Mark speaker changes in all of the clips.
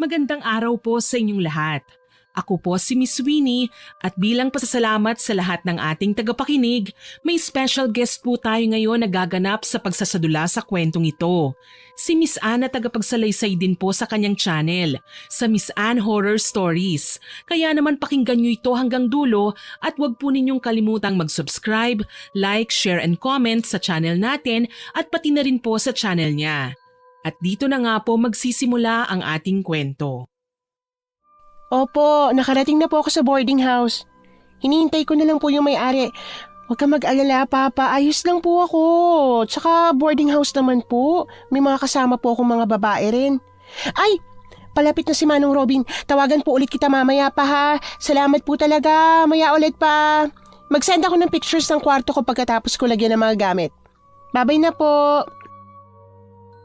Speaker 1: Magandang araw po sa inyong lahat. Ako po si Miss Winnie at bilang pasasalamat sa lahat ng ating tagapakinig, may special guest po tayo ngayon na gaganap sa pagsasadula sa kwentong ito. Si Miss Anne na tagapagsalaysay din po sa kanyang channel, sa Miss Anne Horror Stories. Kaya naman pakinggan nyo ito hanggang dulo at huwag po ninyong kalimutang mag-subscribe, like, share and comment sa channel natin at pati na rin po sa channel niya. At dito na nga po magsisimula ang ating kwento.
Speaker 2: Opo, nakarating na po ako sa boarding house. Hinihintay ko na lang po yung may-ari. Huwag ka mag-alala, Papa. Ayos lang po ako. Tsaka boarding house naman po. May mga kasama po akong mga babae rin. Ay! Palapit na si Manong Robin. Tawagan po ulit kita mamaya pa ha. Salamat po talaga. Maya ulit pa. Mag-send ako ng pictures ng kwarto ko pagkatapos ko lagyan ng mga gamit. Babay na po.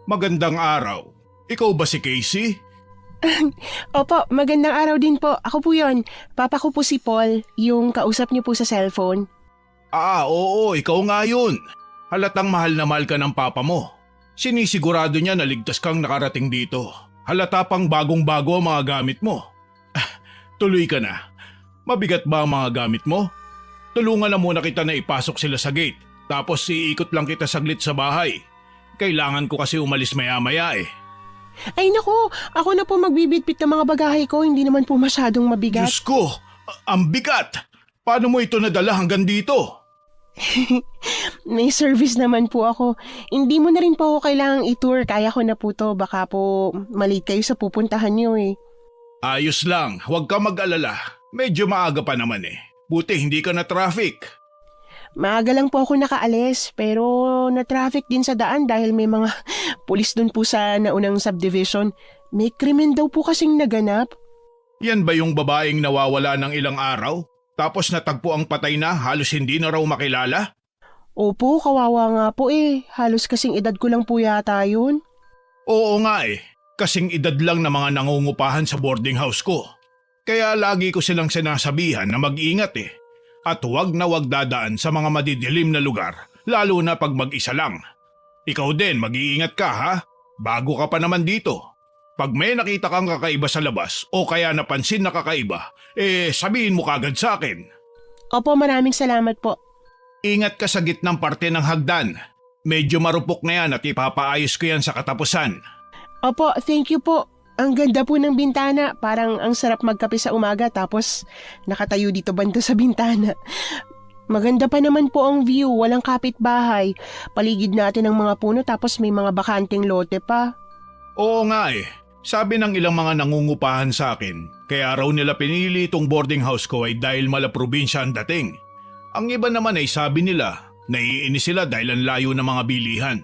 Speaker 3: Magandang araw. Ikaw ba si Casey?
Speaker 2: Opo, magandang araw din po. Ako po yon. Papa ko po si Paul, yung kausap niyo po sa cellphone.
Speaker 3: Oo, ikaw nga yun. Halatang mahal na mahal ka ng papa mo. Sinisigurado niya na ligtas kang nakarating dito. Halata pang bagong-bago ang mga gamit mo. Tuloy ka na. Mabigat ba ang mga gamit mo? Tulungan na muna kita na ipasok sila sa gate. Tapos iikot lang kita saglit sa bahay. Kailangan ko kasi umalis maya-maya eh.
Speaker 2: Ay naku, ako na po magbibitbit ng mga bagahe ko, hindi naman po masyadong mabigat.
Speaker 3: Diyos ko, ang bigat! Paano mo ito nadala hanggang dito?
Speaker 2: May service naman po ako. Hindi mo na rin po ako kailangang i-tour, kaya ko na po to. Baka po malate kayo sa pupuntahan niyo eh.
Speaker 3: Ayos lang, huwag ka mag-alala. Medyo maaga pa naman eh. Buti hindi ka na traffic.
Speaker 2: Maaga lang po ako nakaalis, pero na-traffic din sa daan dahil may mga pulis dun po sa naunang subdivision. May krimen daw po kasing naganap.
Speaker 3: Yan ba yung babaeng nawawala ng ilang araw? Tapos natagpo ang patay na halos hindi na raw makilala?
Speaker 2: Opo, kawawa nga po eh. Halos kasing edad ko lang po yata yun.
Speaker 3: Oo nga eh. Kasing edad lang na mga nangungupahan sa boarding house ko. Kaya lagi ko silang sinasabihan na mag-ingat eh. At huwag na huwag dadaan sa mga madidilim na lugar, lalo na pag mag-isa lang. Ikaw din, mag-iingat ka ha? Bago ka pa naman dito. Pag may nakita kang kakaiba sa labas o kaya napansin na kakaiba, sabihin mo kagad sa akin.
Speaker 2: Opo, maraming salamat po.
Speaker 3: Ingat ka sa gitnang parte ng hagdan. Medyo marupok na yan at ipapaayos ko yan sa katapusan.
Speaker 2: Opo, thank you po. Ang ganda po ng bintana. Parang ang sarap magkape sa umaga tapos nakatayo dito banda sa bintana. Maganda pa naman po ang view. Walang kapitbahay. Paligid natin ng mga puno tapos may mga bakanting lote pa.
Speaker 3: Oo nga eh. Sabi ng ilang mga nangungupahan sa akin, kaya raw nila pinili itong boarding house ko ay dahil mala probinsya ang dating. Ang iba naman ay sabi nila, naiinis sila dahil ang layo ng mga bilihan.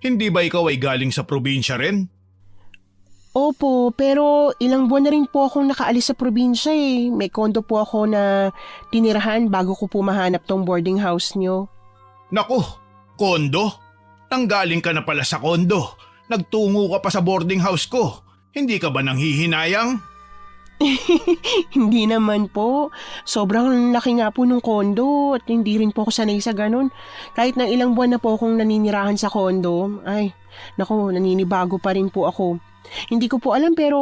Speaker 3: Hindi ba ikaw ay galing sa probinsya rin?
Speaker 2: Opo, pero ilang buwan na rin po akong nakaalis sa probinsya eh. May kondo po ako na tinirahan bago ko po mahanap tong boarding house nyo.
Speaker 3: Naku, kondo? Nanggaling ka na pala sa kondo. Nagtungo ka pa sa boarding house ko. Hindi ka ba nanghihinayang?
Speaker 2: Hindi naman po. Sobrang laki nga po ng kondo at hindi rin po ako sanay sa ganun. Kahit na ilang buwan na po akong naninirahan sa kondo, ay, naku, naninibago pa rin po ako. Hindi ko po alam pero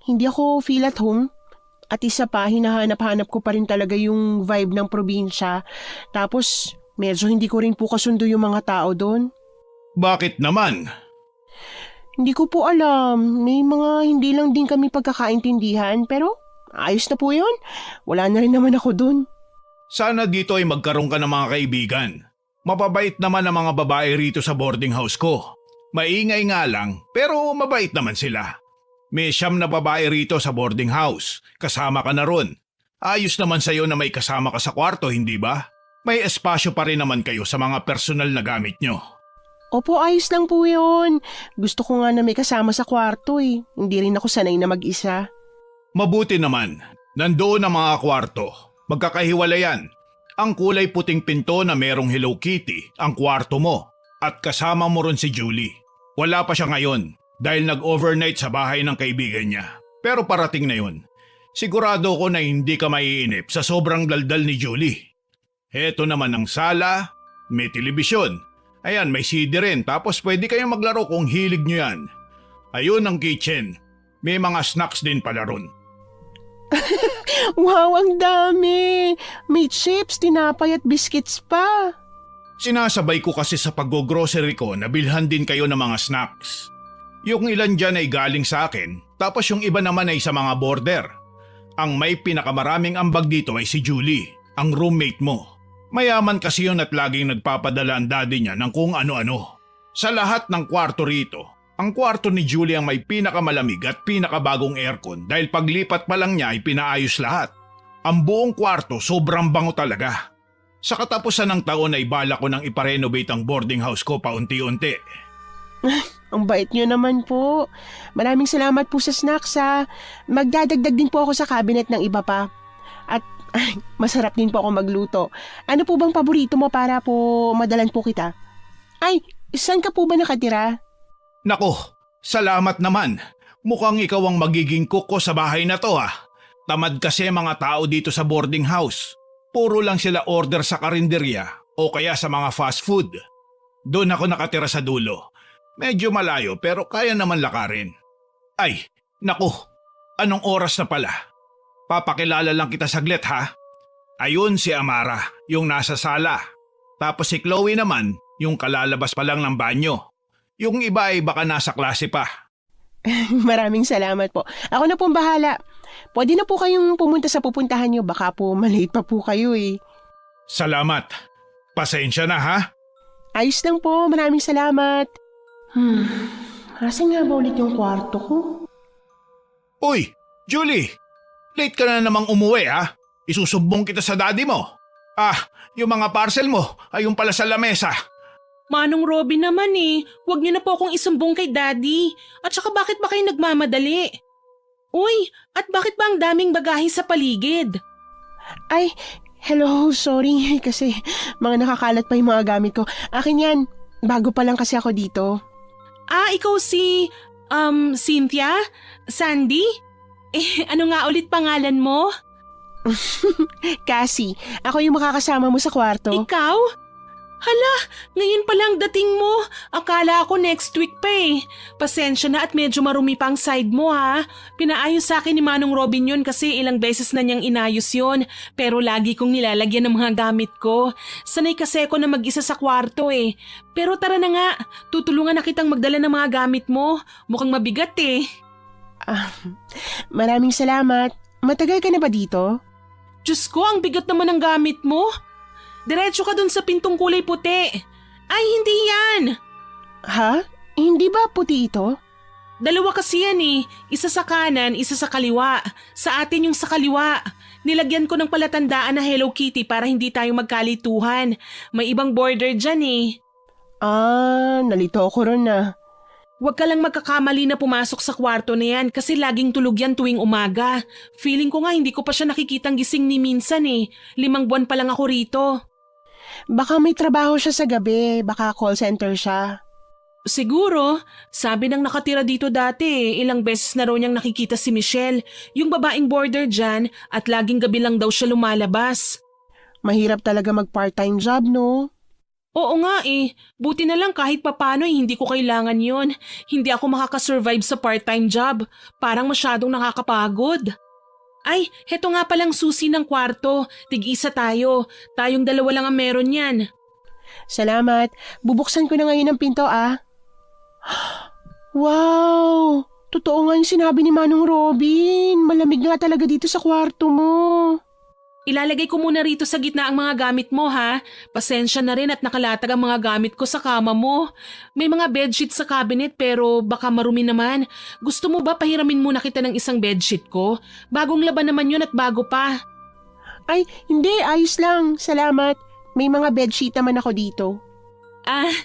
Speaker 2: hindi ako feel at home. At isa pa, hinahanap-hanap ko pa rin talaga yung vibe ng probinsya. Tapos, medyo hindi ko rin po kasundo yung mga tao doon.
Speaker 3: Bakit naman?
Speaker 2: Hindi ko po alam. May mga hindi lang din kami pagkakaintindihan pero ayos na po yun. Wala na rin naman ako doon.
Speaker 3: Sana dito ay magkaroon ka ng mga kaibigan. Mapabait naman ang mga babae rito sa boarding house ko. Maingay nga lang, pero mabait naman sila. May 9 na babae rito sa boarding house. Kasama ka na ron. Ayos naman sa'yo na may kasama ka sa kwarto, hindi ba? May espasyo pa rin naman kayo sa mga personal na gamit nyo.
Speaker 2: Opo, ayos lang po yun. Gusto ko nga na may kasama sa kwarto eh. Hindi rin ako sanay na mag-isa.
Speaker 3: Mabuti naman. Nandoon ang mga kwarto. Magkakahiwalayan. Ang kulay puting pinto na merong Hello Kitty, ang kwarto mo. At kasama mo ron si Julie. Wala pa siya ngayon dahil nag-overnight sa bahay ng kaibigan niya. Pero parating na yun. Sigurado ko na hindi ka maiinip sa sobrang daldal ni Julie. Heto naman ang sala, may telebisyon. Ayan, may CD rin tapos pwede kayong maglaro kung hilig nyo yan. Ayun ang kitchen. May mga snacks din pala ron.
Speaker 2: Wow, ang dami! May chips, tinapay at biscuits pa.
Speaker 3: Sinasabay ko kasi sa pag-grocery ko na bilhan din kayo ng mga snacks. Yung ilan dyan ay galing sa akin, tapos yung iba naman ay sa mga border. Ang may pinakamaraming ambag dito ay si Julie, ang roommate mo. Mayaman kasi yun at laging nagpapadala ang daddy niya ng kung ano-ano. Sa lahat ng kwarto rito, ang kwarto ni Julie ang may pinakamalamig at pinakabagong aircon dahil paglipat pa lang niya ay pinaayos lahat. Ang buong kwarto sobrang bango talaga. Sa katapusan ng taon ay bala ko nang iparenovate ang boarding house ko paunti-unti.
Speaker 2: Ang bait niyo naman po. Maraming salamat po sa snacks ha. Magdadagdag din po ako sa cabinet ng iba pa. At masarap din po ako magluto. Ano po bang paborito mo para po madalan po kita? Ay, saan ka po ba nakatira?
Speaker 3: Nako, salamat naman. Mukhang ikaw ang magiging cook ko sa bahay na to ha. Tamad kasi mga tao dito sa boarding house. Puro lang sila order sa karinderya o kaya sa mga fast food. Doon ako nakatira sa dulo. Medyo malayo pero kaya naman lakarin. Ay, naku, anong oras na pala? Papakilala lang kita saglit ha. Ayun si Amara, yung nasa sala. Tapos si Chloe naman, yung kalalabas pa lang ng banyo. Yung iba ay baka nasa klase pa.
Speaker 2: Maraming salamat po. Ako na pong bahala. Pwede na po kayong pumunta sa pupuntahan nyo. Baka po malate pa po kayo eh.
Speaker 3: Salamat. Pasensya na ha.
Speaker 2: Ayos lang po. Maraming salamat. Asan nga ba ulit yung kwarto ko?
Speaker 3: Uy, Julie! Late ka na namang umuwi ha. Isusumbong kita sa daddy mo. Yung mga parcel mo ay yung pala sa lamesa.
Speaker 1: Manong Robin naman huwag niyo na po akong isumbong kay Daddy. At saka bakit ba kayo nagmamadali? Uy, at bakit ba ang daming bagahe sa paligid?
Speaker 2: Ay, hello, sorry. Kasi mga nakakalat pa yung mga gamit ko. Akin yan. Bago pa lang kasi ako dito.
Speaker 1: Ikaw si, Cynthia? Sandy? Ano nga ulit pangalan mo?
Speaker 2: Cassie, ako yung makakasama mo sa kwarto.
Speaker 1: Ikaw? Hala, ngayon pa lang dating mo. Akala ko next week pa Pasensya na at medyo marumi pa ang side mo ha. Pinaayos sa akin ni Manong Robin yun kasi ilang beses na niyang inayos yun. Pero lagi kong nilalagyan ng mga gamit ko. Sanay kasi ako na mag-isa sa kwarto Pero tara na nga, tutulungan na kitang magdala ng mga gamit mo. Mukhang mabigat
Speaker 2: Maraming salamat. Matagal ka na ba dito?
Speaker 1: Diyos ko, ang bigat naman ng gamit mo. Diretso ka dun sa pintong kulay puti. Ay, hindi yan.
Speaker 2: Ha? Hindi ba puti ito?
Speaker 1: Dalawa kasi yan Isa sa kanan, isa sa kaliwa. Sa atin yung sa kaliwa. Nilagyan ko ng palatandaan na Hello Kitty para hindi tayo magkalituhan. May ibang border dyan
Speaker 2: Nalito ako ron na.
Speaker 1: Huwag ka lang magkakamali na pumasok sa kwarto na yan kasi laging tulog yan tuwing umaga. Feeling ko nga hindi ko pa siya nakikitang gising ni minsan 5 buwan pa lang ako rito.
Speaker 2: Baka may trabaho siya sa gabi. Baka call center siya.
Speaker 1: Siguro, sabi ng nakatira dito dati ilang beses na raw niyang nakikita si Michelle, yung babaeng border dyan at laging gabi lang daw siya lumalabas.
Speaker 2: Mahirap talaga mag part-time job, no?
Speaker 1: Oo nga buti na lang kahit papano hindi ko kailangan yon. Hindi ako makakasurvive sa part-time job, parang masyadong nakakapagod. Ay, heto nga palang susi ng kwarto, tig-isa tayo, tayong dalawa lang ang meron yan.
Speaker 2: Salamat, bubuksan ko na ngayon ang pinto Wow! Totoo nga yung sinabi ni Manong Robin, malamig nga talaga dito sa kwarto mo.
Speaker 1: Ilalagay ko muna rito sa gitna ang mga gamit mo ha. Pasensya na rin at nakalatag ang mga gamit ko sa kama mo. May mga bedsheet sa cabinet pero baka marumi naman. Gusto mo ba pahiramin muna kita ng isang bedsheet ko? Bagong laban naman yun at bago pa.
Speaker 2: Ay, hindi. Ayos lang. Salamat. May mga bedsheet naman ako dito.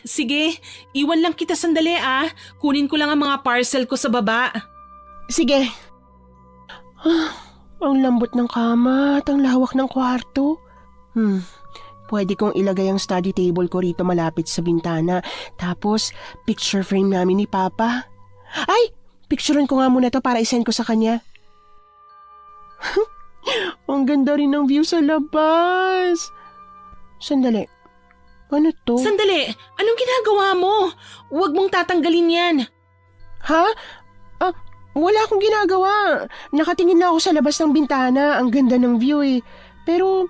Speaker 1: Sige. Iwan lang kita sandali Kunin ko lang ang mga parcel ko sa baba.
Speaker 2: Sige. Ang lambot ng kama at ang lawak ng kwarto. Pwede kong ilagay ang study table ko rito malapit sa bintana. Tapos, picture frame namin ni Papa. Ay! Picturean ko nga muna to para isend ko sa kanya. Ang ganda rin ng view sa labas. Sandali. Ano to?
Speaker 1: Sandali! Anong ginagawa mo? Huwag mong tatanggalin yan.
Speaker 2: Ha? Wala akong ginagawa. Nakatingin lang ako sa labas ng bintana. Ang ganda ng view eh. Pero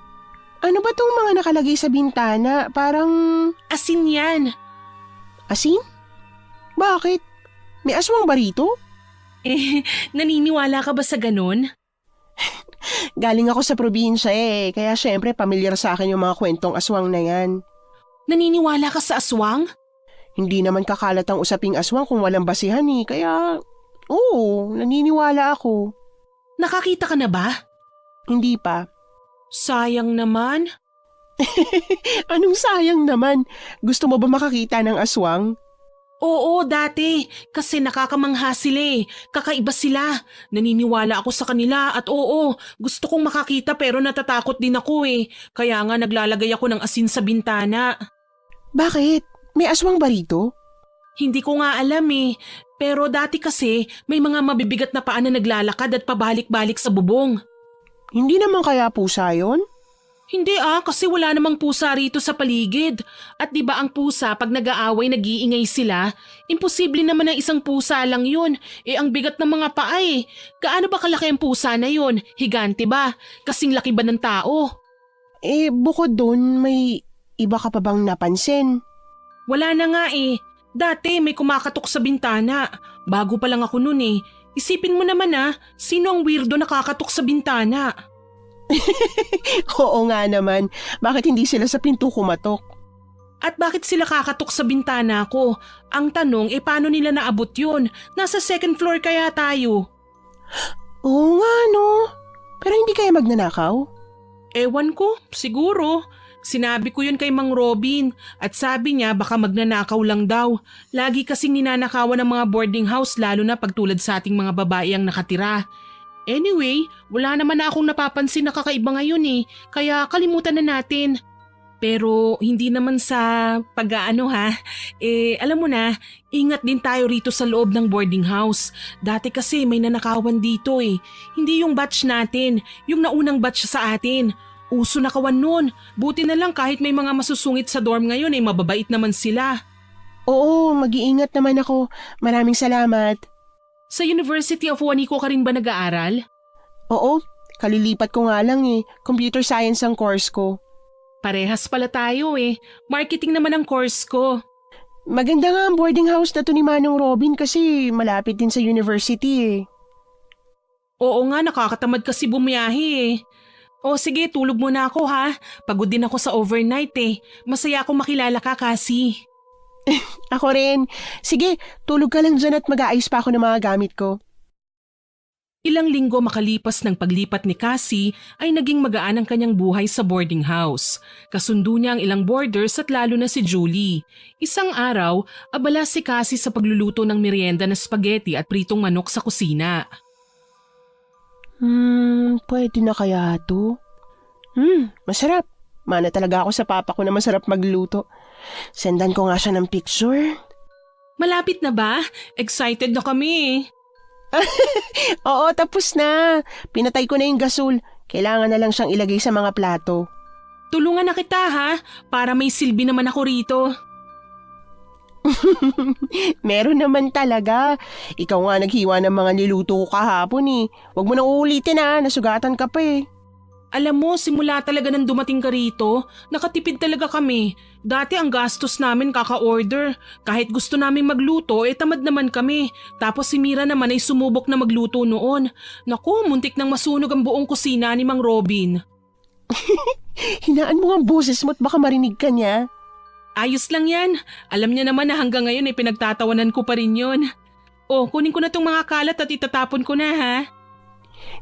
Speaker 2: ano ba tong mga nakalagay sa bintana? Parang
Speaker 1: Asin yan.
Speaker 2: asin? Bakit? May aswang ba rito?
Speaker 1: Naniniwala ka ba sa ganun?
Speaker 2: Galing ako sa probinsya eh. Kaya syempre pamilyar sa akin yung mga kwentong aswang na yan.
Speaker 1: Naniniwala ka sa aswang?
Speaker 2: Hindi naman kakalat ang usaping aswang kung walang basihan eh. Kaya oo, naniniwala ako.
Speaker 1: Nakakita ka na ba?
Speaker 2: Hindi pa.
Speaker 1: Sayang naman.
Speaker 2: Anong sayang naman? Gusto mo ba makakita ng aswang?
Speaker 1: Oo, dati. Kasi nakakamangha sila eh. Kakaiba sila. Naniniwala ako sa kanila at oo, gusto kong makakita pero natatakot din ako eh. Kaya nga naglalagay ako ng asin sa bintana.
Speaker 2: Bakit? May aswang ba rito?
Speaker 1: Hindi ko nga alam eh. Pero dati kasi may mga mabibigat na paa na naglalakad at pabalik-balik sa bubong.
Speaker 2: Hindi naman kaya pusa yun?
Speaker 1: Hindi kasi wala namang pusa rito sa paligid. At di ba ang pusa pag nag-aaway nag-iingay sila, imposible naman ang isang pusa lang yun. Ang bigat ng mga paa eh. Gaano ba kalaki ang pusa na yun? Higante ba? Kasing laki ba ng tao?
Speaker 2: Bukod dun, may iba ka pa bang napansin?
Speaker 1: Wala na nga eh. Dati may kumakatok sa bintana. Bago pa lang ako nun eh. Isipin mo naman sino ang weirdo nakakatok sa bintana?
Speaker 2: Oo nga naman. Bakit hindi sila sa pinto kumatok?
Speaker 1: At bakit sila kakatok sa bintana ko? Ang tanong paano nila naabot yun? Nasa second floor kaya tayo.
Speaker 2: Oo nga no. Pero hindi kaya magnanakaw?
Speaker 1: Ewan ko, siguro. Sinabi ko yun kay Mang Robin at sabi niya baka magnanakaw lang daw. Lagi kasing ninanakawan ng mga boarding house lalo na pagtulad sa ating mga babae ang nakatira. Anyway, wala naman na akong napapansin na kakaiba ngayon eh, kaya kalimutan na natin. Pero hindi naman sa pag-aano alam mo na, ingat din tayo rito sa loob ng boarding house. Dati kasi may nanakawan dito eh, hindi yung batch natin, yung naunang batch sa atin. Uso na kawan nun, buti na lang kahit may mga masusungit sa dorm ngayon mababait naman sila.
Speaker 2: Oo, mag-iingat naman ako. Maraming salamat.
Speaker 1: Sa University of Juanico ka rin ba nag-aaral?
Speaker 2: Oo, kalilipat ko nga lang eh. Computer science ang course ko.
Speaker 1: Parehas pala tayo eh. Marketing naman ang course ko.
Speaker 2: Maganda nga ang boarding house na to ni Manong Robin kasi malapit din sa university eh.
Speaker 1: Oo nga, nakakatamad kasi bumiyahe eh. O sige, tulog muna ako Pagod din ako sa overnight eh. Masaya akong makilala ka kasi.
Speaker 2: Ako rin. Sige, tulog ka lang dyan at mag-aayos pa ako ng mga gamit ko.
Speaker 1: Ilang linggo makalipas ng paglipat ni Cassie ay naging magaan ang kanyang buhay sa boarding house. Kasundo niya ang ilang boarders at lalo na si Julie. Isang araw, abala si Cassie sa pagluluto ng merienda na spaghetti at pritong manok sa kusina.
Speaker 2: Pwede na kaya to? Masarap. Mana talaga ako sa papa ko na masarap magluto. Sendan ko nga siya ng picture.
Speaker 1: Malapit na ba? Excited na kami.
Speaker 2: Oo, tapos na. Pinatay ko na yung gasol. Kailangan na lang siyang ilagay sa mga plato.
Speaker 1: Tulungan na kita para may silbi naman ako rito.
Speaker 2: Meron naman talaga. Ikaw nga naghiwa ng mga niluto ko kahapon eh. Huwag mo nang uulitin nasugatan ka pa eh.
Speaker 1: Alam mo, simula talaga nang dumating ka rito, nakatipid talaga kami. Dati ang gastos namin kaka-order. Kahit gusto namin magluto, tamad naman kami. Tapos si Mira naman ay sumubok na magluto noon. Naku, muntik nang masunog ang buong kusina ni Mang Robin.
Speaker 2: Hinaan mo ang boses mo at baka marinig ka niya.
Speaker 1: Ayos lang yan. Alam niya naman na hanggang ngayon pinagtatawanan ko pa rin yun. Kunin ko na tong mga kalat at itatapon ko na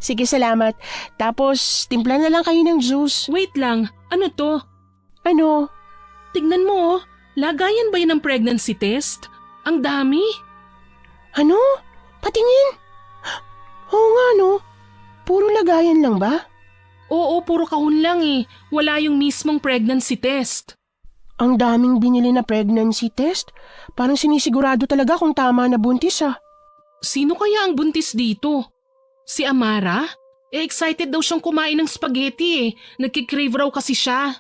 Speaker 2: Sige, salamat. Tapos, timpla na lang kayo ng juice.
Speaker 1: Wait lang, ano to?
Speaker 2: Ano?
Speaker 1: Tignan mo, lagayan ba yan ng pregnancy test? Ang dami.
Speaker 2: Ano? Patingin? Oo nga no. Puro lagayan lang ba?
Speaker 1: Oo, puro kahon lang Wala yung mismong pregnancy test.
Speaker 2: Ang daming binili na pregnancy test. Parang sinisigurado talaga kung tama na buntis
Speaker 1: Sino kaya ang buntis dito? Si Amara? Excited daw siyang kumain ng spaghetti Nagkikrave raw kasi siya.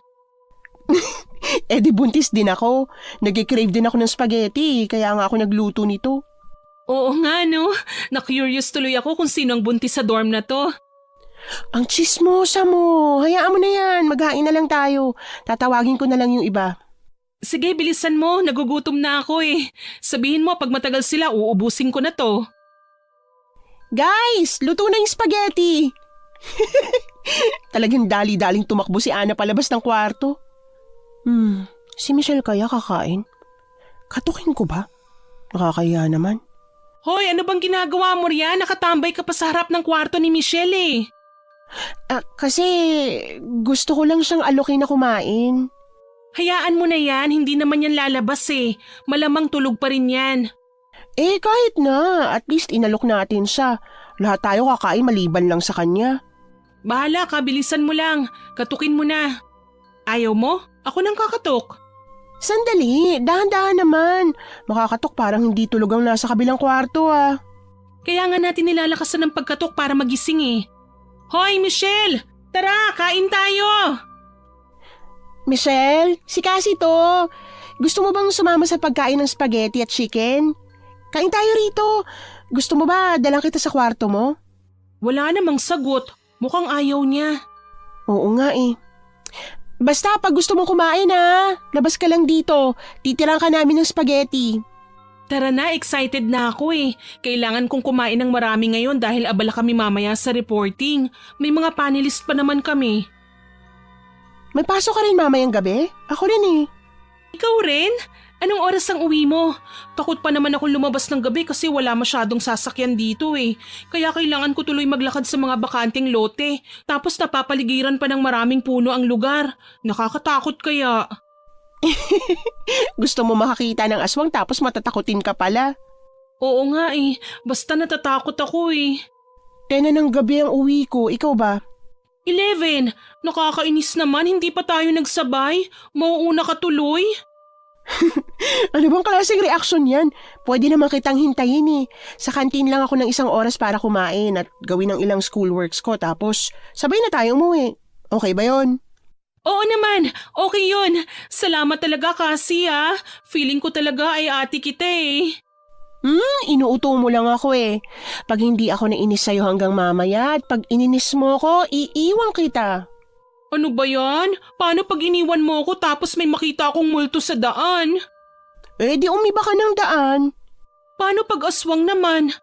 Speaker 2: Di buntis din ako. Nagkikrave din ako ng spaghetti kaya nga ako nagluto nito.
Speaker 1: Oo nga no, na-curious tuloy ako kung sino ang buntis sa dorm na to.
Speaker 2: Ang tsismosa mo. Hayaan mo na yan. Maghain na lang tayo. Tatawagin ko na lang yung iba.
Speaker 1: Sige, bilisan mo, nagugutom na ako eh. Sabihin mo pag matagal sila, uubusin ko na to.
Speaker 2: Guys, luto na yung spaghetti. Talagang dali-daling tumakbo si Ana palabas ng kwarto. Si Michelle kaya kakain? Katukin ko ba? Nakakaya naman.
Speaker 1: Hoy, ano bang ginagawa mo riyan? Nakatambay ka pa sa harap ng kwarto ni Michelle eh.
Speaker 2: Kasi gusto ko lang siyang alokin na kumain.
Speaker 1: Hayaan mo na yan, hindi naman yan lalabas eh. Malamang tulog pa rin yan.
Speaker 2: Kahit na, at least inalok natin siya. Lahat tayo kakain maliban lang sa kanya.
Speaker 1: Bahala ka, bilisan mo lang. Katukin mo na. Ayaw mo? Ako nang kakatok.
Speaker 2: Sandali, dahan-dahan naman. Makakatok parang hindi tulog ang nasa kabilang kwarto ah.
Speaker 1: Kaya nga natin nilalakasan ng pagkatok para magising eh. Hoy, Michelle! Tara, kain tayo!
Speaker 2: Michelle, si Cassie to. Gusto mo bang sumama sa pagkain ng spaghetti at chicken? Kain tayo rito. Gusto mo ba dalang kita sa kwarto mo?
Speaker 1: Wala namang sagot. Mukhang ayaw niya.
Speaker 2: Oo nga eh. Basta pag gusto mong kumain ha, labas ka lang dito. Titirang ka namin ng spaghetti.
Speaker 1: Tara na, excited na ako eh. Kailangan kong kumain ng marami ngayon dahil abala kami mamaya sa reporting. May mga panelist pa naman kami.
Speaker 2: May pasok ka rin mamayang gabi? Ako rin eh.
Speaker 1: Ikaw rin? Anong oras ang uwi mo? Takot pa naman ako lumabas ng gabi kasi wala masyadong sasakyan dito eh. Kaya kailangan ko tuloy maglakad sa mga bakanting lote. Tapos napapaligiran pa ng maraming puno ang lugar. Nakakatakot kaya.
Speaker 2: Gusto mo makakita ng aswang tapos matatakutin ka pala.
Speaker 1: Oo nga eh. Basta natatakot ako eh.
Speaker 2: 10 na ng gabi ang uwi ko. Ikaw ba?
Speaker 1: 11. Nakakainis naman. Hindi pa tayo nagsabay. Mauuna ka tuloy.
Speaker 2: Ano bang klaseng reaksyon yan? Pwede naman kitang hintayin eh. Sa kantin lang ako ng 1 oras para kumain at gawin ang ilang schoolworks ko tapos sabay na tayo umuwi. Okay ba yon?
Speaker 1: Oo naman, okay yun. Salamat talaga kasi ah. Feeling ko talaga ay ate kita eh.
Speaker 2: Inuuto mo lang ako eh. Pag hindi ako nainis sa'yo hanggang mamaya at pag ininis mo ko, iiwan kita.
Speaker 1: Ano ba yan? Paano pag iniwan mo ako tapos may makita akong multo sa daan?
Speaker 2: Di umiba ka ng daan.
Speaker 1: Paano pag aswang naman?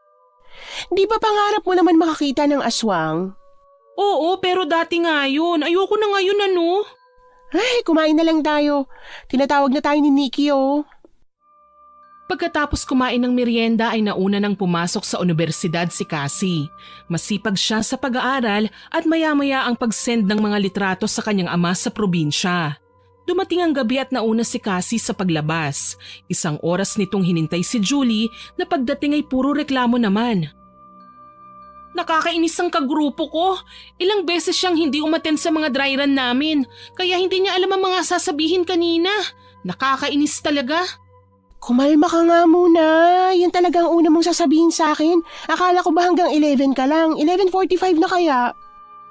Speaker 2: Di ba pangarap mo naman makakita ng aswang?
Speaker 1: Oo, pero dati nga yun. Ayoko na ngayon ano.
Speaker 2: Ay, kumain na lang tayo. Tinatawag na tayo ni Nikki oh.
Speaker 1: Pagkatapos kumain ng merienda ay nauna nang pumasok sa universidad si Cassie. Masipag siya sa pag-aaral at maya-maya ang pag-send ng mga litrato sa kanyang ama sa probinsya. Dumating ang gabi at nauna si Cassie sa paglabas. 1 oras nitong hinintay si Julie na pagdating ay puro reklamo naman. Nakakainis ang kagrupo ko. Ilang beses siyang hindi umattend sa mga dry run namin. Kaya hindi niya alam ang mga sasabihin kanina. Nakakainis talaga.
Speaker 2: Kumalma ka nga muna. Yan talagang una mong sasabihin sa akin. Akala ko ba hanggang 11 ka lang? 11:45 na kaya?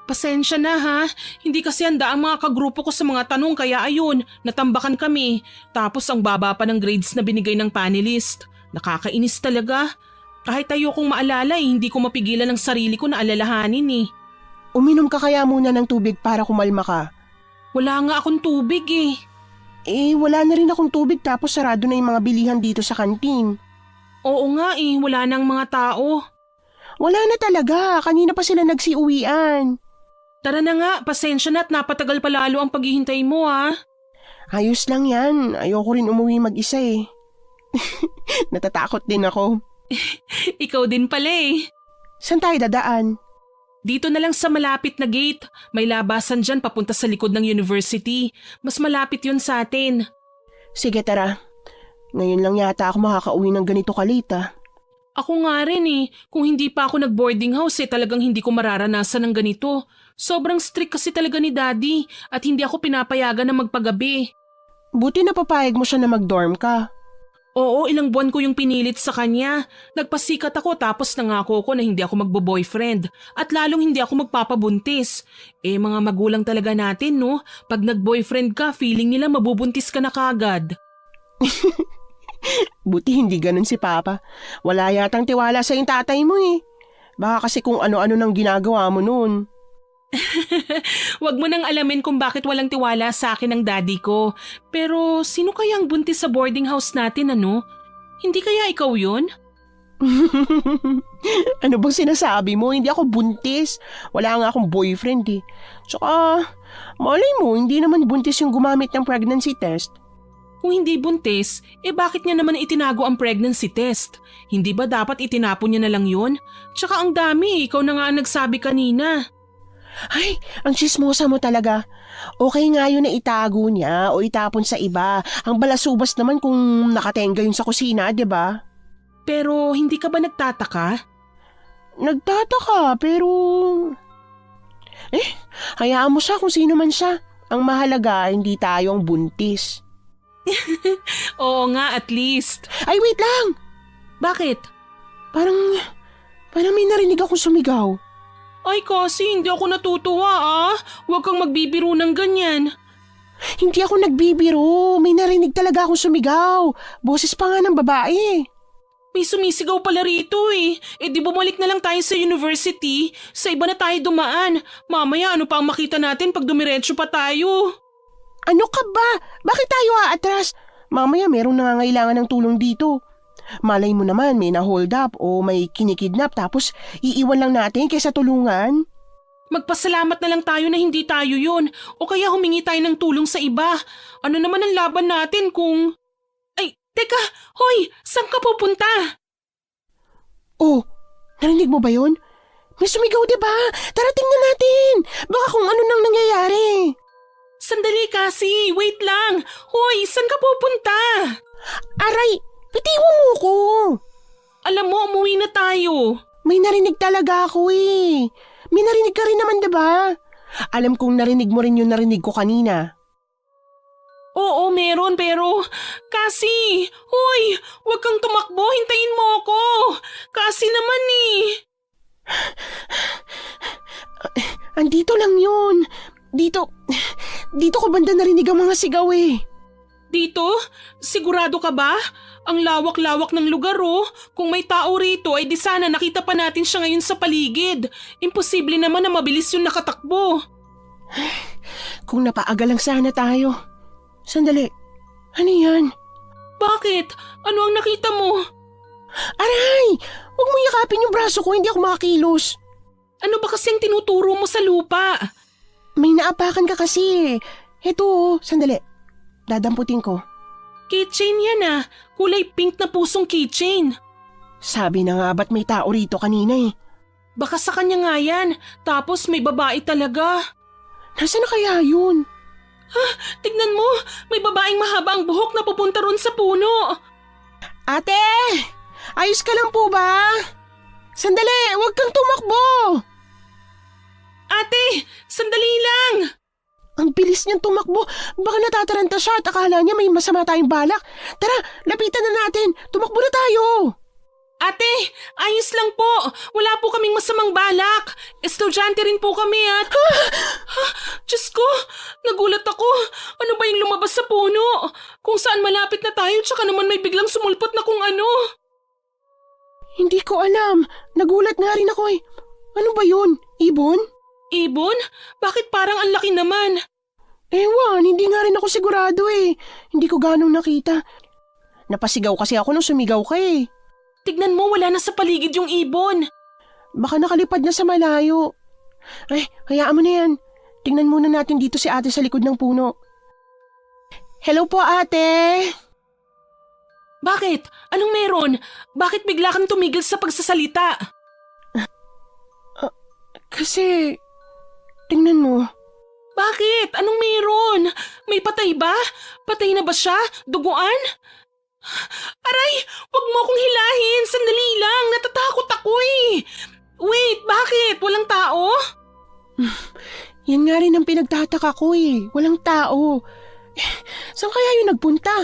Speaker 1: Pasensya na ha. Hindi kasi handa ang mga kagrupo ko sa mga tanong kaya ayun, natambakan kami. Tapos ang baba pa ng grades na binigay ng panelist. Nakakainis talaga. Kahit ayokong maalala hindi ko mapigilan ang sarili ko na alalahanin eh.
Speaker 2: Uminom ka kaya muna ng tubig para kumalma ka?
Speaker 1: Wala nga akong tubig eh.
Speaker 2: Wala na rin akong tubig tapos sarado na yung mga bilihan dito sa kantin.
Speaker 1: Oo nga eh, wala nang mga tao.
Speaker 2: Wala na talaga, kanina pa sila nagsiuwian.
Speaker 1: Tara na nga, pasensya na at napatagal pa lalo ang paghihintay mo ha.
Speaker 2: Ayos lang yan, ayoko rin umuwi mag-isa eh. Natatakot din ako.
Speaker 1: Ikaw din pala eh.
Speaker 2: Saan tayo dadaan?
Speaker 1: Dito na lang sa malapit na gate. May labasan dyan papunta sa likod ng university. Mas malapit yun sa atin.
Speaker 2: Sige tara. Ngayon lang yata ako makakauwi ng ganito kalita.
Speaker 1: Ako nga rin eh. Kung hindi pa ako nag-boarding house talagang hindi ko mararanasan ng ganito. Sobrang strict kasi talaga ni Daddy at hindi ako pinapayagan na magpagabi.
Speaker 2: Buti na papayag mo siya na mag-dorm ka.
Speaker 1: Oo, ilang buwan ko yung pinilit sa kanya. Nagpasikat ako tapos nangako ko na hindi ako magbo-boyfriend at lalong hindi ako magpapabuntis. Mga magulang talaga natin no? Pag nag-boyfriend ka, feeling nila mabubuntis ka na kagad.
Speaker 2: Buti hindi ganun si Papa. Wala yatang tiwala sa yung tatay mo eh. Baka kasi kung ano-ano nang ginagawa mo noon.
Speaker 1: Huwag mo nang alamin kung bakit walang tiwala sa akin ng daddy ko. Pero sino kaya ang buntis sa boarding house natin, ano? Hindi kaya ikaw yun?
Speaker 2: Ano bang sinasabi mo? Hindi ako buntis. Wala nga akong boyfriend eh. Tsaka, malay mo, hindi naman buntis yung gumamit ng pregnancy test.
Speaker 1: Kung hindi buntis, bakit niya naman itinago ang pregnancy test? Hindi ba dapat itinapon niya na lang yun? Tsaka ang dami, ikaw na nga ang nagsabi kanina.
Speaker 2: Ay, ang chismosa mo talaga. Okay nga yun na itago niya o itapon sa iba. Ang balasubas naman kung nakatenga yun sa kusina, di ba?
Speaker 1: Pero hindi ka ba nagtataka?
Speaker 2: Nagtataka, pero... hayaan mo siya kung sino man siya. Ang mahalaga, hindi tayo ang buntis.
Speaker 1: Oo nga, at least.
Speaker 2: Ay, wait lang!
Speaker 1: Bakit?
Speaker 2: Parang may narinig akong sumigaw.
Speaker 1: Ay kasi hindi ako natutuwa Huwag kang magbibiro ng ganyan.
Speaker 2: Hindi ako nagbibiro. May narinig talaga akong sumigaw. Boses pa nga ng babae.
Speaker 1: May sumisigaw pala rito di bumalik na lang tayo sa university. Sa iba na tayo dumaan. Mamaya ano pa ang makita natin pag dumiretso pa tayo?
Speaker 2: Ano ka ba? Bakit tayo aatras? Mamaya merong nangangailangan ng tulong dito. Malay mo naman may na-hold up o may kinikidnap tapos iiwan lang natin kaysa tulungan.
Speaker 1: Magpasalamat na lang tayo na hindi tayo yun o kaya humingi tayo ng tulong sa iba. Ano naman ang laban natin kung... Ay, teka! Hoy! Saan ka pupunta?
Speaker 2: Oh, narinig mo ba yun? May sumigaw diba? Tara tingnan natin! Baka kung ano nang nangyayari.
Speaker 1: Sandali kasi! Wait lang! Hoy! Saan ka pupunta?
Speaker 2: Aray! Bitiwan mo ko!
Speaker 1: Alam mo, umuwi na tayo.
Speaker 2: May narinig talaga ako eh. May narinig ka rin naman diba? Alam kong narinig mo rin yung narinig ko kanina.
Speaker 1: Oo, meron pero... Kasi! Hoy! Huwag kang tumakbo! Hintayin mo ako! Kasi naman
Speaker 2: Andito lang yun. Dito ko banda narinig ang mga sigaw eh.
Speaker 1: Dito? Sigurado ka ba? Ang lawak-lawak ng lugar Kung may tao rito ay di sana nakita pa natin siya ngayon sa paligid. Imposible naman na mabilis yung nakatakbo.
Speaker 2: Kung napaaga lang sana tayo. Sandali. Ano yan?
Speaker 1: Bakit? Ano ang nakita mo?
Speaker 2: Aray! Huwag mo yakapin yung braso ko, hindi ako makakilos.
Speaker 1: Ano ba kasing tinuturo mo sa lupa?
Speaker 2: May naapakan ka kasi. Heto, sandali. Dadamputin ko.
Speaker 1: Keychain yan Kulay pink na pusong keychain.
Speaker 2: Sabi na nga ba't may tao rito kanina eh.
Speaker 1: Baka sa kanya nga yan. Tapos may babae talaga.
Speaker 2: Nasaan na kaya yun?
Speaker 1: Tignan mo. May babaeng mahaba ang buhok na pupunta ron sa puno.
Speaker 2: Ate! Ayos ka lang po ba? Sandali! Huwag kang tumakbo!
Speaker 1: Ate! Sandali lang!
Speaker 2: Ang bilis niyang tumakbo. Baka natataranta siya at akala niya may masama tayong balak. Tara, lapitan na natin. Tumakbo na tayo.
Speaker 1: Ate, ayos lang po. Wala po kaming masamang balak. Estudyante rin po kami at... Diyos ko, nagulat ako. Ano ba yung lumabas sa puno? Kung saan malapit na tayo tsaka naman may biglang sumulpot na kung ano.
Speaker 2: Hindi ko alam. Nagulat nga rin ako eh. Ano ba yun? Ibon?
Speaker 1: Ibon? Bakit parang ang laki naman?
Speaker 2: Ewan, hindi nga rin ako sigurado eh. Hindi ko ganong nakita. Napasigaw kasi ako nung sumigaw ka eh.
Speaker 1: Tignan mo, wala na sa paligid yung ibon.
Speaker 2: Baka nakalipad na sa malayo. Ay, hayaan mo na yan. Tingnan muna natin dito si ate sa likod ng puno. Hello po ate!
Speaker 1: Bakit? Anong meron? Bakit bigla kang tumigil sa pagsasalita?
Speaker 2: Kasi... Tingnan mo.
Speaker 1: Bakit? Anong meron? May patay ba? Patay na ba siya? Duguan? Aray! Wag mo akong hilahin! Sandali lang! Natatakot ako eh! Wait! Bakit? Walang tao?
Speaker 2: Yan nga rin ang pinagtataka ko eh. Walang tao. Saan kaya yung nagpunta?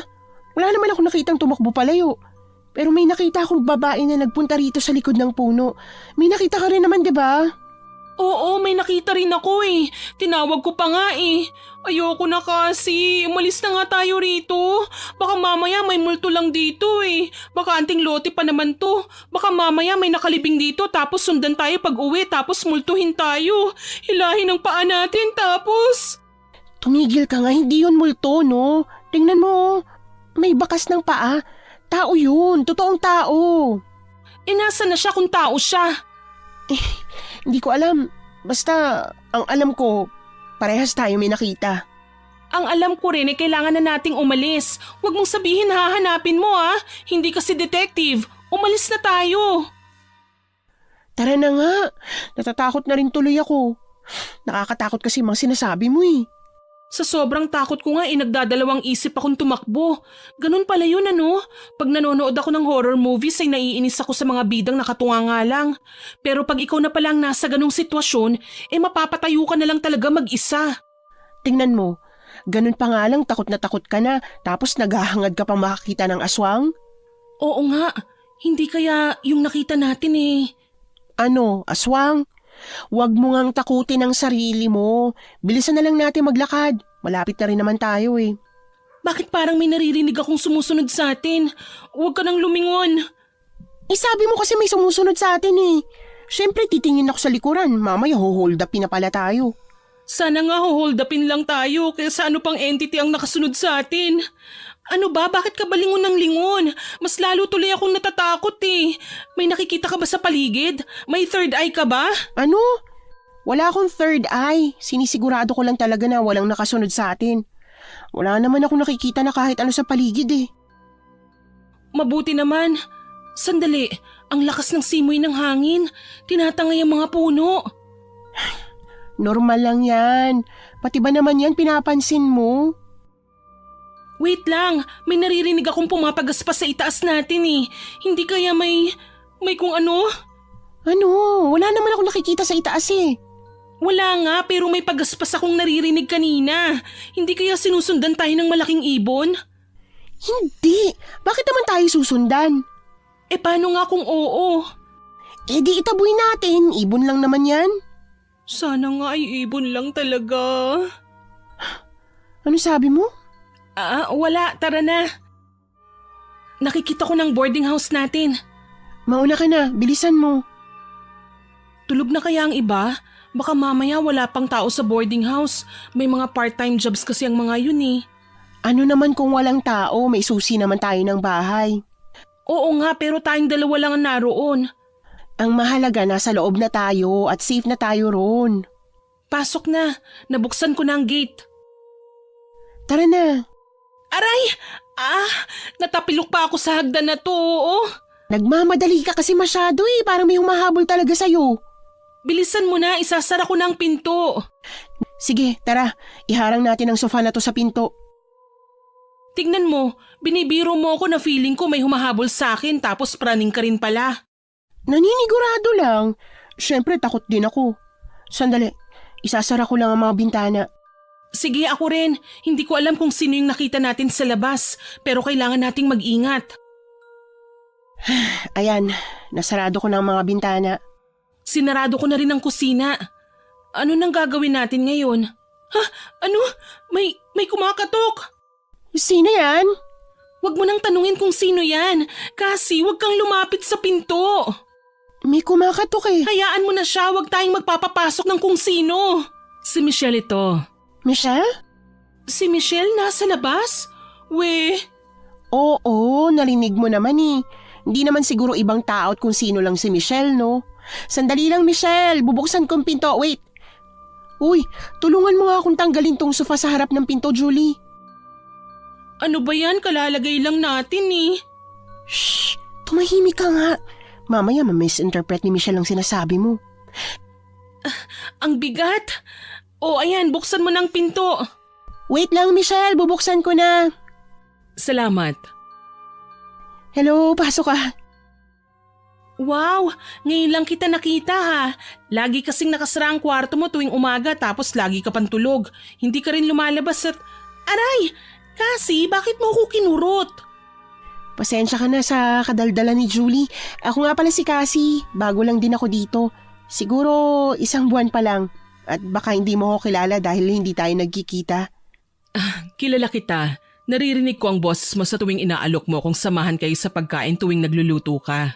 Speaker 2: Wala naman ako nakitang tumakbo palayo. Pero may nakita akong babae na nagpunta rito sa likod ng puno. May nakita ka rin naman, di ba?
Speaker 1: Oo, may nakita rin ako eh. Tinawag ko pa nga eh. Ayoko na kasi. Umalis na nga tayo rito. Baka mamaya may multo lang dito eh. Baka anting lote pa naman to. Baka mamaya may nakalibing dito tapos sundan tayo pag uwi tapos multuhin tayo. Hilahin ang paa natin tapos...
Speaker 2: Tumigil ka nga, hindi yun multo, no? Tingnan mo, may bakas ng paa. Tao yun, totoong tao.
Speaker 1: Nasa na siya kung tao siya?
Speaker 2: Hindi ko alam. Basta, ang alam ko, parehas tayo may nakita.
Speaker 1: Ang alam ko rin kailangan na nating umalis. Huwag mong sabihin hahanapin mo ah. Hindi kasi detective. Umalis na tayo.
Speaker 2: Tara na nga, natatakot na rin tuloy ako. Nakakatakot kasi mga sinasabi mo eh.
Speaker 1: Sa sobrang takot ko nga nagdadalawang isip akong tumakbo. Ganun pala yun ano. Pag nanonood ako ng horror movies ay naiinis ako sa mga bidang nakatunga nga lang. Pero pag ikaw na palang nasa ganung sitwasyon, mapapatayo ka na lang talaga mag-isa.
Speaker 2: Tingnan mo, ganun pa nga lang takot na takot ka na tapos naghahangad ka pang makakita ng aswang?
Speaker 1: Oo nga, hindi kaya yung nakita natin eh.
Speaker 2: Ano, aswang? Huwag mo ngang takutin ang sarili mo. Bilisan na lang natin maglakad. Malapit na rin naman tayo eh.
Speaker 1: Bakit parang may naririnig akong sumusunod sa atin? Huwag ka nang lumingon.
Speaker 2: Sabi mo kasi may sumusunod sa atin eh. Siyempre titingin ako sa likuran. Mamaya hold upin na pala tayo.
Speaker 1: Sana nga hold upin lang tayo kaysa ano pang entity ang nakasunod sa atin. Ano ba? Bakit ka ba lingon ng lingon? Mas lalo tuloy akong natatakot eh. May nakikita ka ba sa paligid? May third eye ka ba?
Speaker 2: Ano? Wala akong third eye. Sinisigurado ko lang talaga na walang nakasunod sa atin. Wala naman akong nakikita na kahit ano sa paligid eh.
Speaker 1: Mabuti naman. Sandali, ang lakas ng simoy ng hangin. Tinatangay ang mga puno.
Speaker 2: Normal lang yan. Pati ba naman yan pinapansin mo?
Speaker 1: Wait lang, may naririnig akong pumapagaspas sa itaas natin eh. Hindi kaya may kung ano?
Speaker 2: Ano? Wala naman ako nakikita sa itaas eh.
Speaker 1: Wala nga, pero may pagaspas akong naririnig kanina. Hindi kaya sinusundan tayo ng malaking ibon?
Speaker 2: Hindi. Bakit naman tayo susundan?
Speaker 1: Paano nga kung oo?
Speaker 2: Di itaboy natin. Ibon lang naman yan.
Speaker 1: Sana nga ay ibon lang talaga.
Speaker 2: Ano sabi mo?
Speaker 1: Wala. Tara na. Nakikita ko ng boarding house natin.
Speaker 2: Mauna ka na. Bilisan mo.
Speaker 1: Tulog na kaya ang iba? Baka mamaya wala pang tao sa boarding house. May mga part-time jobs kasi ang mga yun eh.
Speaker 2: Ano naman kung walang tao? May susi naman tayo ng bahay.
Speaker 1: Oo nga, pero tayong dalawa lang ang naroon.
Speaker 2: Ang mahalaga nasa loob na tayo at safe na tayo roon.
Speaker 1: Pasok na. Nabuksan ko na ang gate.
Speaker 2: Tara na.
Speaker 1: Aray! Natapilok pa ako sa hagdan na to, oo.
Speaker 2: Nagmamadali ka kasi masyado eh. Parang may humahabol talaga sa'yo.
Speaker 1: Bilisan mo na, isasara ko na ang pinto.
Speaker 2: Sige, tara. Iharang natin ang sofa na to sa pinto.
Speaker 1: Tignan mo, binibiro mo ako na feeling ko may humahabol sa akin tapos praning ka rin pala.
Speaker 2: Naninigurado lang. Siyempre takot din ako. Sandali, isasara ko lang ang mga bintana.
Speaker 1: Sige, ako rin. Hindi ko alam kung sino yung nakita natin sa labas, pero kailangan nating mag-ingat.
Speaker 2: Ayan, nasarado ko na ang mga bintana.
Speaker 1: Sinarado ko na rin ang kusina. Ano nang gagawin natin ngayon? Ha? Ano? May kumakatok.
Speaker 2: Sino yan?
Speaker 1: Huwag mo nang tanungin kung sino yan. Kasi huwag kang lumapit sa pinto.
Speaker 2: May kumakatok eh.
Speaker 1: Hayaan mo na siya, huwag tayong magpapapasok ng kung sino. Si Michelle ito.
Speaker 2: Michelle?
Speaker 1: Si Michelle nasa labas?
Speaker 2: Oo, narinig mo naman eh. Hindi naman siguro ibang tao at kung sino lang si Michelle, no? Sandali lang, Michelle. Bubuksan kong pinto. Wait. Uy, tulungan mo nga akong tanggalin tong sofa sa harap ng pinto, Julie.
Speaker 1: Ano ba yan? Kalalagay lang natin eh.
Speaker 2: Shh! Tumahimik ka nga. Mamaya ma-misinterpret ni Michelle ang sinasabi mo.
Speaker 1: Ang bigat. Ayan, buksan mo ng pinto.
Speaker 2: Wait lang, Michelle. Bubuksan ko na.
Speaker 1: Salamat.
Speaker 2: Hello, pasok ka.
Speaker 1: Wow, ngayon lang kita nakita ha. Lagi kasing nakasara ang kwarto mo tuwing umaga tapos lagi ka pang tulog. Hindi ka rin lumalabas at... Aray! Kasi, bakit mo ako kinurot?
Speaker 2: Pasensya ka na sa kadaldala ni Julie. Ako nga pala si Cassie. Bago lang din ako dito. Siguro 1 buwan pa lang at baka hindi mo ako kilala dahil hindi tayo nagkikita.
Speaker 1: Kilala kita. Naririnig ko ang boses mo sa tuwing inaalok mo kung samahan kayo sa pagkain tuwing nagluluto ka.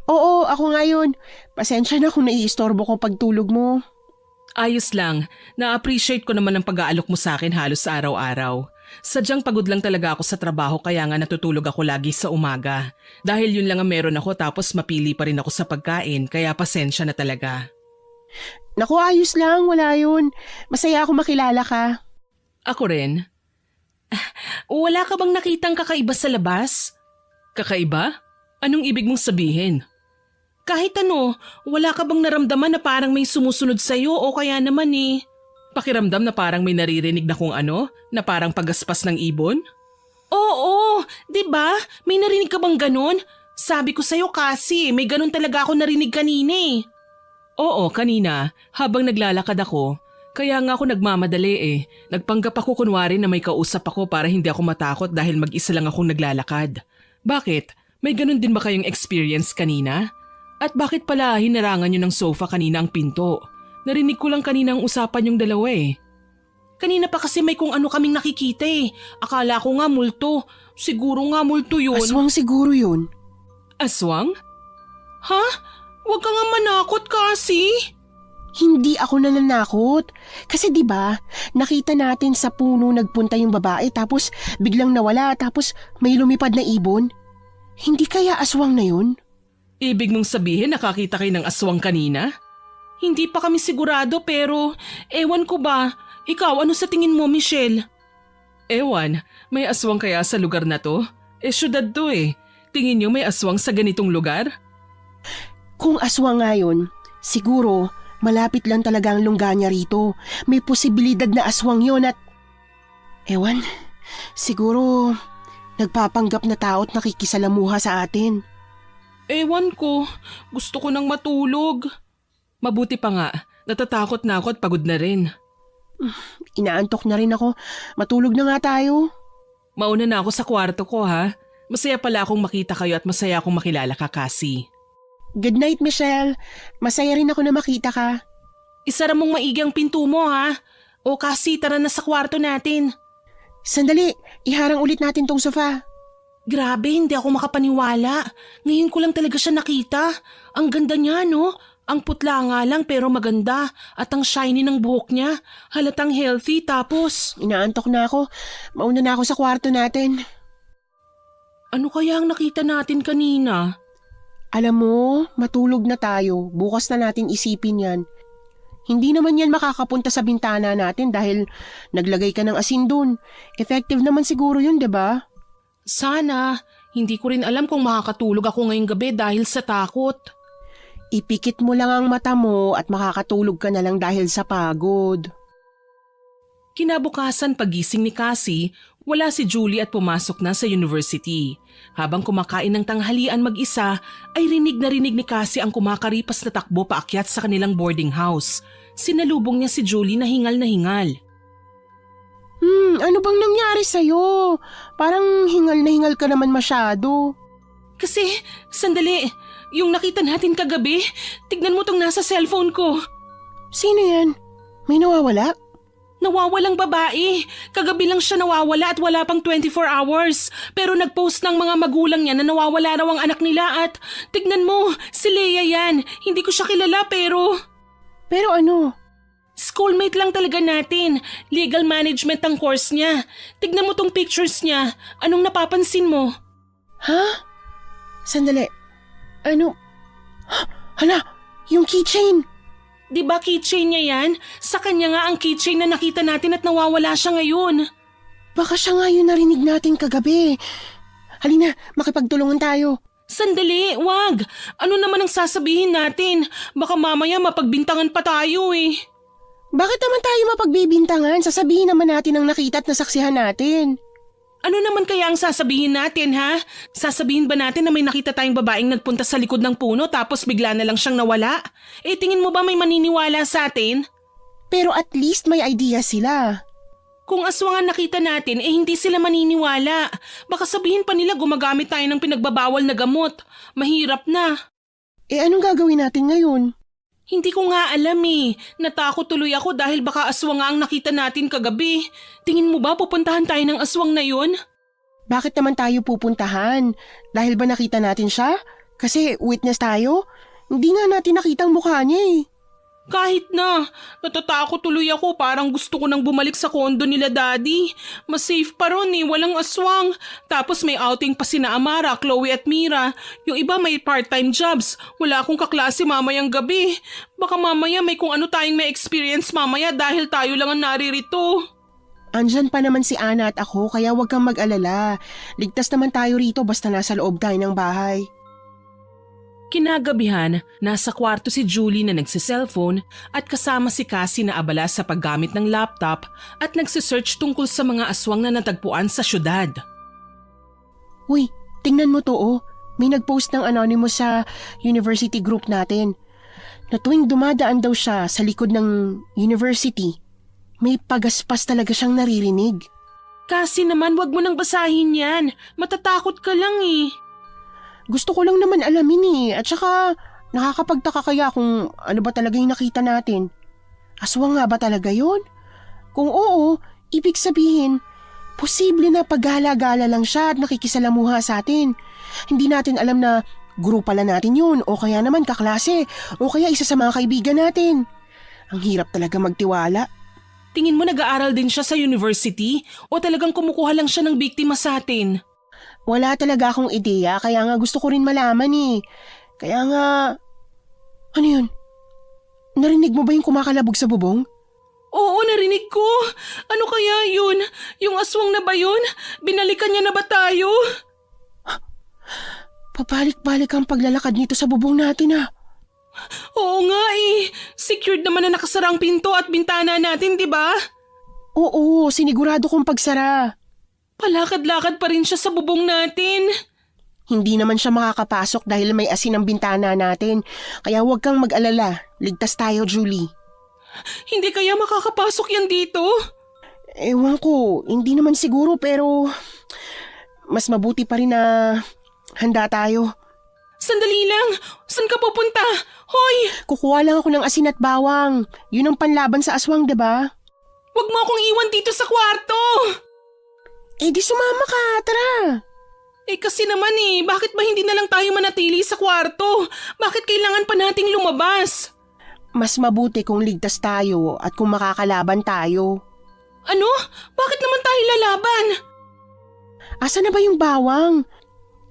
Speaker 2: Oo, ako nga yun. Pasensya na kung naiistorbo ko pagtulog mo.
Speaker 1: Ayos lang. Na-appreciate ko naman ang pag-aalok mo sa akin halos sa araw-araw. Sadyang pagod lang talaga ako sa trabaho kaya nga natutulog ako lagi sa umaga. Dahil yun lang ang meron ako tapos mapili pa rin ako sa pagkain kaya pasensya na talaga.
Speaker 2: Naku, ayos lang, wala yun. Masaya ako makilala ka.
Speaker 1: Ako rin. Wala ka bang nakitang kakaiba sa labas? Kakaiba? Anong ibig mong sabihin? Kahit ano, wala ka bang naramdaman na parang may sumusunod sa'yo o kaya naman pakiramdam na parang may naririnig na kung ano, na parang pagaspas ng ibon? Oo, 'di ba? May narinig ka bang ganun? Sabi ko sa'yo kasi, may ganun talaga ako narinig kanina Oo, kanina, habang naglalakad ako. Kaya nga ako nagmamadali Nagpanggap ako kunwari na may kausap ako para hindi ako matakot dahil mag-isa lang akong naglalakad. Bakit? May ganun din ba kayong experience kanina? At bakit pala hinarangan nyo ng sofa kanina ang pinto? Narinig ko lang kanina ang usapan yung dalawa Kanina pa kasi may kung ano kaming nakikita Akala ko nga multo. Siguro nga multo yun.
Speaker 2: Aswang siguro yun.
Speaker 1: Aswang? Ha? Huwag ka nga manakot kasi.
Speaker 2: Hindi ako nananakot. Kasi 'di ba, nakita natin sa puno nagpunta yung babae tapos biglang nawala tapos may lumipad na ibon. Hindi kaya aswang na yun?
Speaker 1: Ibig mong sabihin nakakita kayo ng aswang kanina? Hindi pa kami sigurado pero ewan ko ba. Ikaw, ano sa tingin mo, Michelle? Ewan, may aswang kaya sa lugar na to? Syudad to Tingin niyo may aswang sa ganitong lugar?
Speaker 2: Kung aswang nga yun, siguro malapit lang talaga ang lungga niya rito. May posibilidad na aswang yon at... Ewan, siguro nagpapanggap na tao at nakikisalamuha sa atin.
Speaker 1: Ewan ko, gusto ko nang matulog. Mabuti pa nga, natatakot na ako at pagod na rin.
Speaker 2: Inaantok na rin ako. Matulog na nga tayo.
Speaker 1: Mauna na ako sa kwarto ko ha. Masaya pala akong makita kayo at masaya akong makilala ka, Cassie.
Speaker 2: Good night, Michelle. Masaya rin ako na makita ka.
Speaker 1: Isara mong maigi ang pinto mo ha. O Cassie, tara na sa kwarto natin.
Speaker 2: Sandali, iharang ulit natin tong sofa.
Speaker 1: Grabe, hindi ako makapaniwala. Ngayon ko lang talaga siya nakita. Ang ganda niya, no? Ang putla nga lang pero maganda. At ang shiny ng buhok niya. Halatang healthy tapos...
Speaker 2: Inaantok na ako. Mauna na ako sa kwarto natin.
Speaker 1: Ano kaya ang nakita natin kanina?
Speaker 2: Alam mo, matulog na tayo. Bukas na natin isipin yan. Hindi naman yan makakapunta sa bintana natin dahil naglagay ka ng asin dun. Effective naman siguro yun, 'di ba?
Speaker 1: Sana. Hindi ko rin alam kung makakatulog ako ngayong gabi dahil sa takot.
Speaker 2: Ipikit mo lang ang mata mo at makakatulog ka na lang dahil sa pagod.
Speaker 1: Kinabukasan pagising ni Cassie, wala si Julie at pumasok na sa university. Habang kumakain ng tanghalian mag-isa, ay rinig na rinig ni Cassie ang kumakaripas na takbo paakyat sa kanilang boarding house. Sinalubong niya si Julie na hingal na hingal.
Speaker 2: Ano bang nangyari sa'yo? Parang hingal na hingal ka naman masyado.
Speaker 1: Kasi, sandali, yung nakita natin kagabi, tignan mo tong nasa cellphone ko.
Speaker 2: Sino yan? May nawawala?
Speaker 1: Nawawalang babae. Kagabi lang siya nawawala at wala pang 24 hours. Pero nagpost ng mga magulang niya na nawawala raw ang anak nila at tignan mo, si Leia yan. Hindi ko siya kilala pero...
Speaker 2: Pero ano?
Speaker 1: Schoolmate lang talaga natin. Legal management ang course niya. Tignan mo tong pictures niya. Anong napapansin mo?
Speaker 2: Ha? Sandali. Ano? Hala, yung keychain.
Speaker 1: Di ba keychain niya yan? Sa kanya nga ang keychain na nakita natin at nawawala siya ngayon.
Speaker 2: Baka siya nga yung narinig natin kagabi. Halina, makipagtulungan tayo.
Speaker 1: Sandali, wag. Ano naman ang sasabihin natin? Baka mamaya mapagbintangan pa tayo
Speaker 2: Bakit naman tayo mapagbibintangan? Sasabihin naman natin ang nakita at nasaksihan natin.
Speaker 1: Ano naman kaya ang sasabihin natin, ha? Sasabihin ba natin na may nakita tayong babaeng nagpunta sa likod ng puno tapos bigla na lang siyang nawala? Tingin mo ba may maniniwala sa atin?
Speaker 2: Pero at least may idea sila.
Speaker 1: Kung aswang ang nakita natin, hindi sila maniniwala. Baka sabihin pa nila gumagamit tayo ng pinagbabawal na gamot. Mahirap na.
Speaker 2: Anong gagawin natin ngayon?
Speaker 1: Hindi ko nga alam eh. Natakot tuloy ako dahil baka aswang nga ang nakita natin kagabi. Tingin mo ba pupuntahan tayo ng aswang na yun?
Speaker 2: Bakit naman tayo pupuntahan? Dahil ba nakita natin siya? Kasi witness tayo? Hindi nga natin nakita ang mukha niya eh.
Speaker 1: Kahit na, natatakot tuloy ako, parang gusto ko nang bumalik sa kondo nila daddy. Mas safe pa ron eh, walang aswang. Tapos may outing pa sina Amara, Chloe at Mira. Yung iba may part-time jobs. Wala akong kaklase mamayang gabi. Baka mamaya may kung ano tayong may experience mamaya dahil tayo lang ang naririto.
Speaker 2: Andyan pa naman si Ana at ako kaya huwag kang mag-alala. Ligtas naman tayo rito basta nasa loob tayo ng bahay.
Speaker 1: Kinagabihan, nasa kwarto si Julie na nagsiselfone at kasama si Cassie na abala sa paggamit ng laptop at nagsisearch tungkol sa mga aswang na natagpuan sa syudad.
Speaker 2: Uy, tingnan mo to oh. May nag-post ng anonymous sa university group natin. Na tuwing dumadaan daw siya sa likod ng university, may pagaspas talaga siyang naririnig.
Speaker 1: Cassie naman, wag mo nang basahin yan. Matatakot ka lang eh.
Speaker 2: Gusto ko lang naman alamin eh. At saka nakakapagtaka kaya kung ano ba talaga yung nakita natin. Aswang nga ba talaga yon? Kung oo, ibig sabihin, posible na paggala-gala lang siya at nakikisalamuha sa atin. Hindi natin alam na group pala natin yun o kaya naman kaklase o kaya isa sa mga kaibigan natin. Ang hirap talaga magtiwala.
Speaker 1: Tingin mo nag-aaral din siya sa university o talagang kumukuha lang siya ng biktima sa atin?
Speaker 2: Wala talaga akong ideya kaya nga gusto ko rin malaman eh. Kaya nga... Ano yun? Narinig mo ba yung kumakalabog sa bubong?
Speaker 1: Oo, narinig ko. Ano kaya yun? Yung aswang na ba yun? Binalikan niya na ba tayo?
Speaker 2: Pabalik-balik ang paglalakad nito sa bubong natin ah.
Speaker 1: Oo nga eh. Secured naman na nakasara ang pinto at bintana natin, di ba?
Speaker 2: Oo, sinigurado kong pagsara.
Speaker 1: Palakad-lakad pa rin siya sa bubong natin.
Speaker 2: Hindi naman siya makakapasok dahil may asin ang bintana natin. Kaya huwag kang mag-alala. Ligtas tayo, Julie.
Speaker 1: Hindi kaya makakapasok yan dito?
Speaker 2: Ewan ko, hindi naman siguro pero mas mabuti pa rin na handa tayo.
Speaker 1: Sandali lang, saan ka pupunta? Hoy!
Speaker 2: Kukuha lang ako ng asin at bawang. Yun ang panlaban sa aswang, diba?
Speaker 1: Huwag mo akong iwan dito sa kwarto!
Speaker 2: Di sumama ka, tara.
Speaker 1: Kasi naman bakit ba hindi na lang tayo manatili sa kwarto? Bakit kailangan pa nating lumabas?
Speaker 2: Mas mabuti kung ligtas tayo at kung makakalaban tayo.
Speaker 1: Ano? Bakit naman tayo lalaban?
Speaker 2: Asa na ba yung bawang?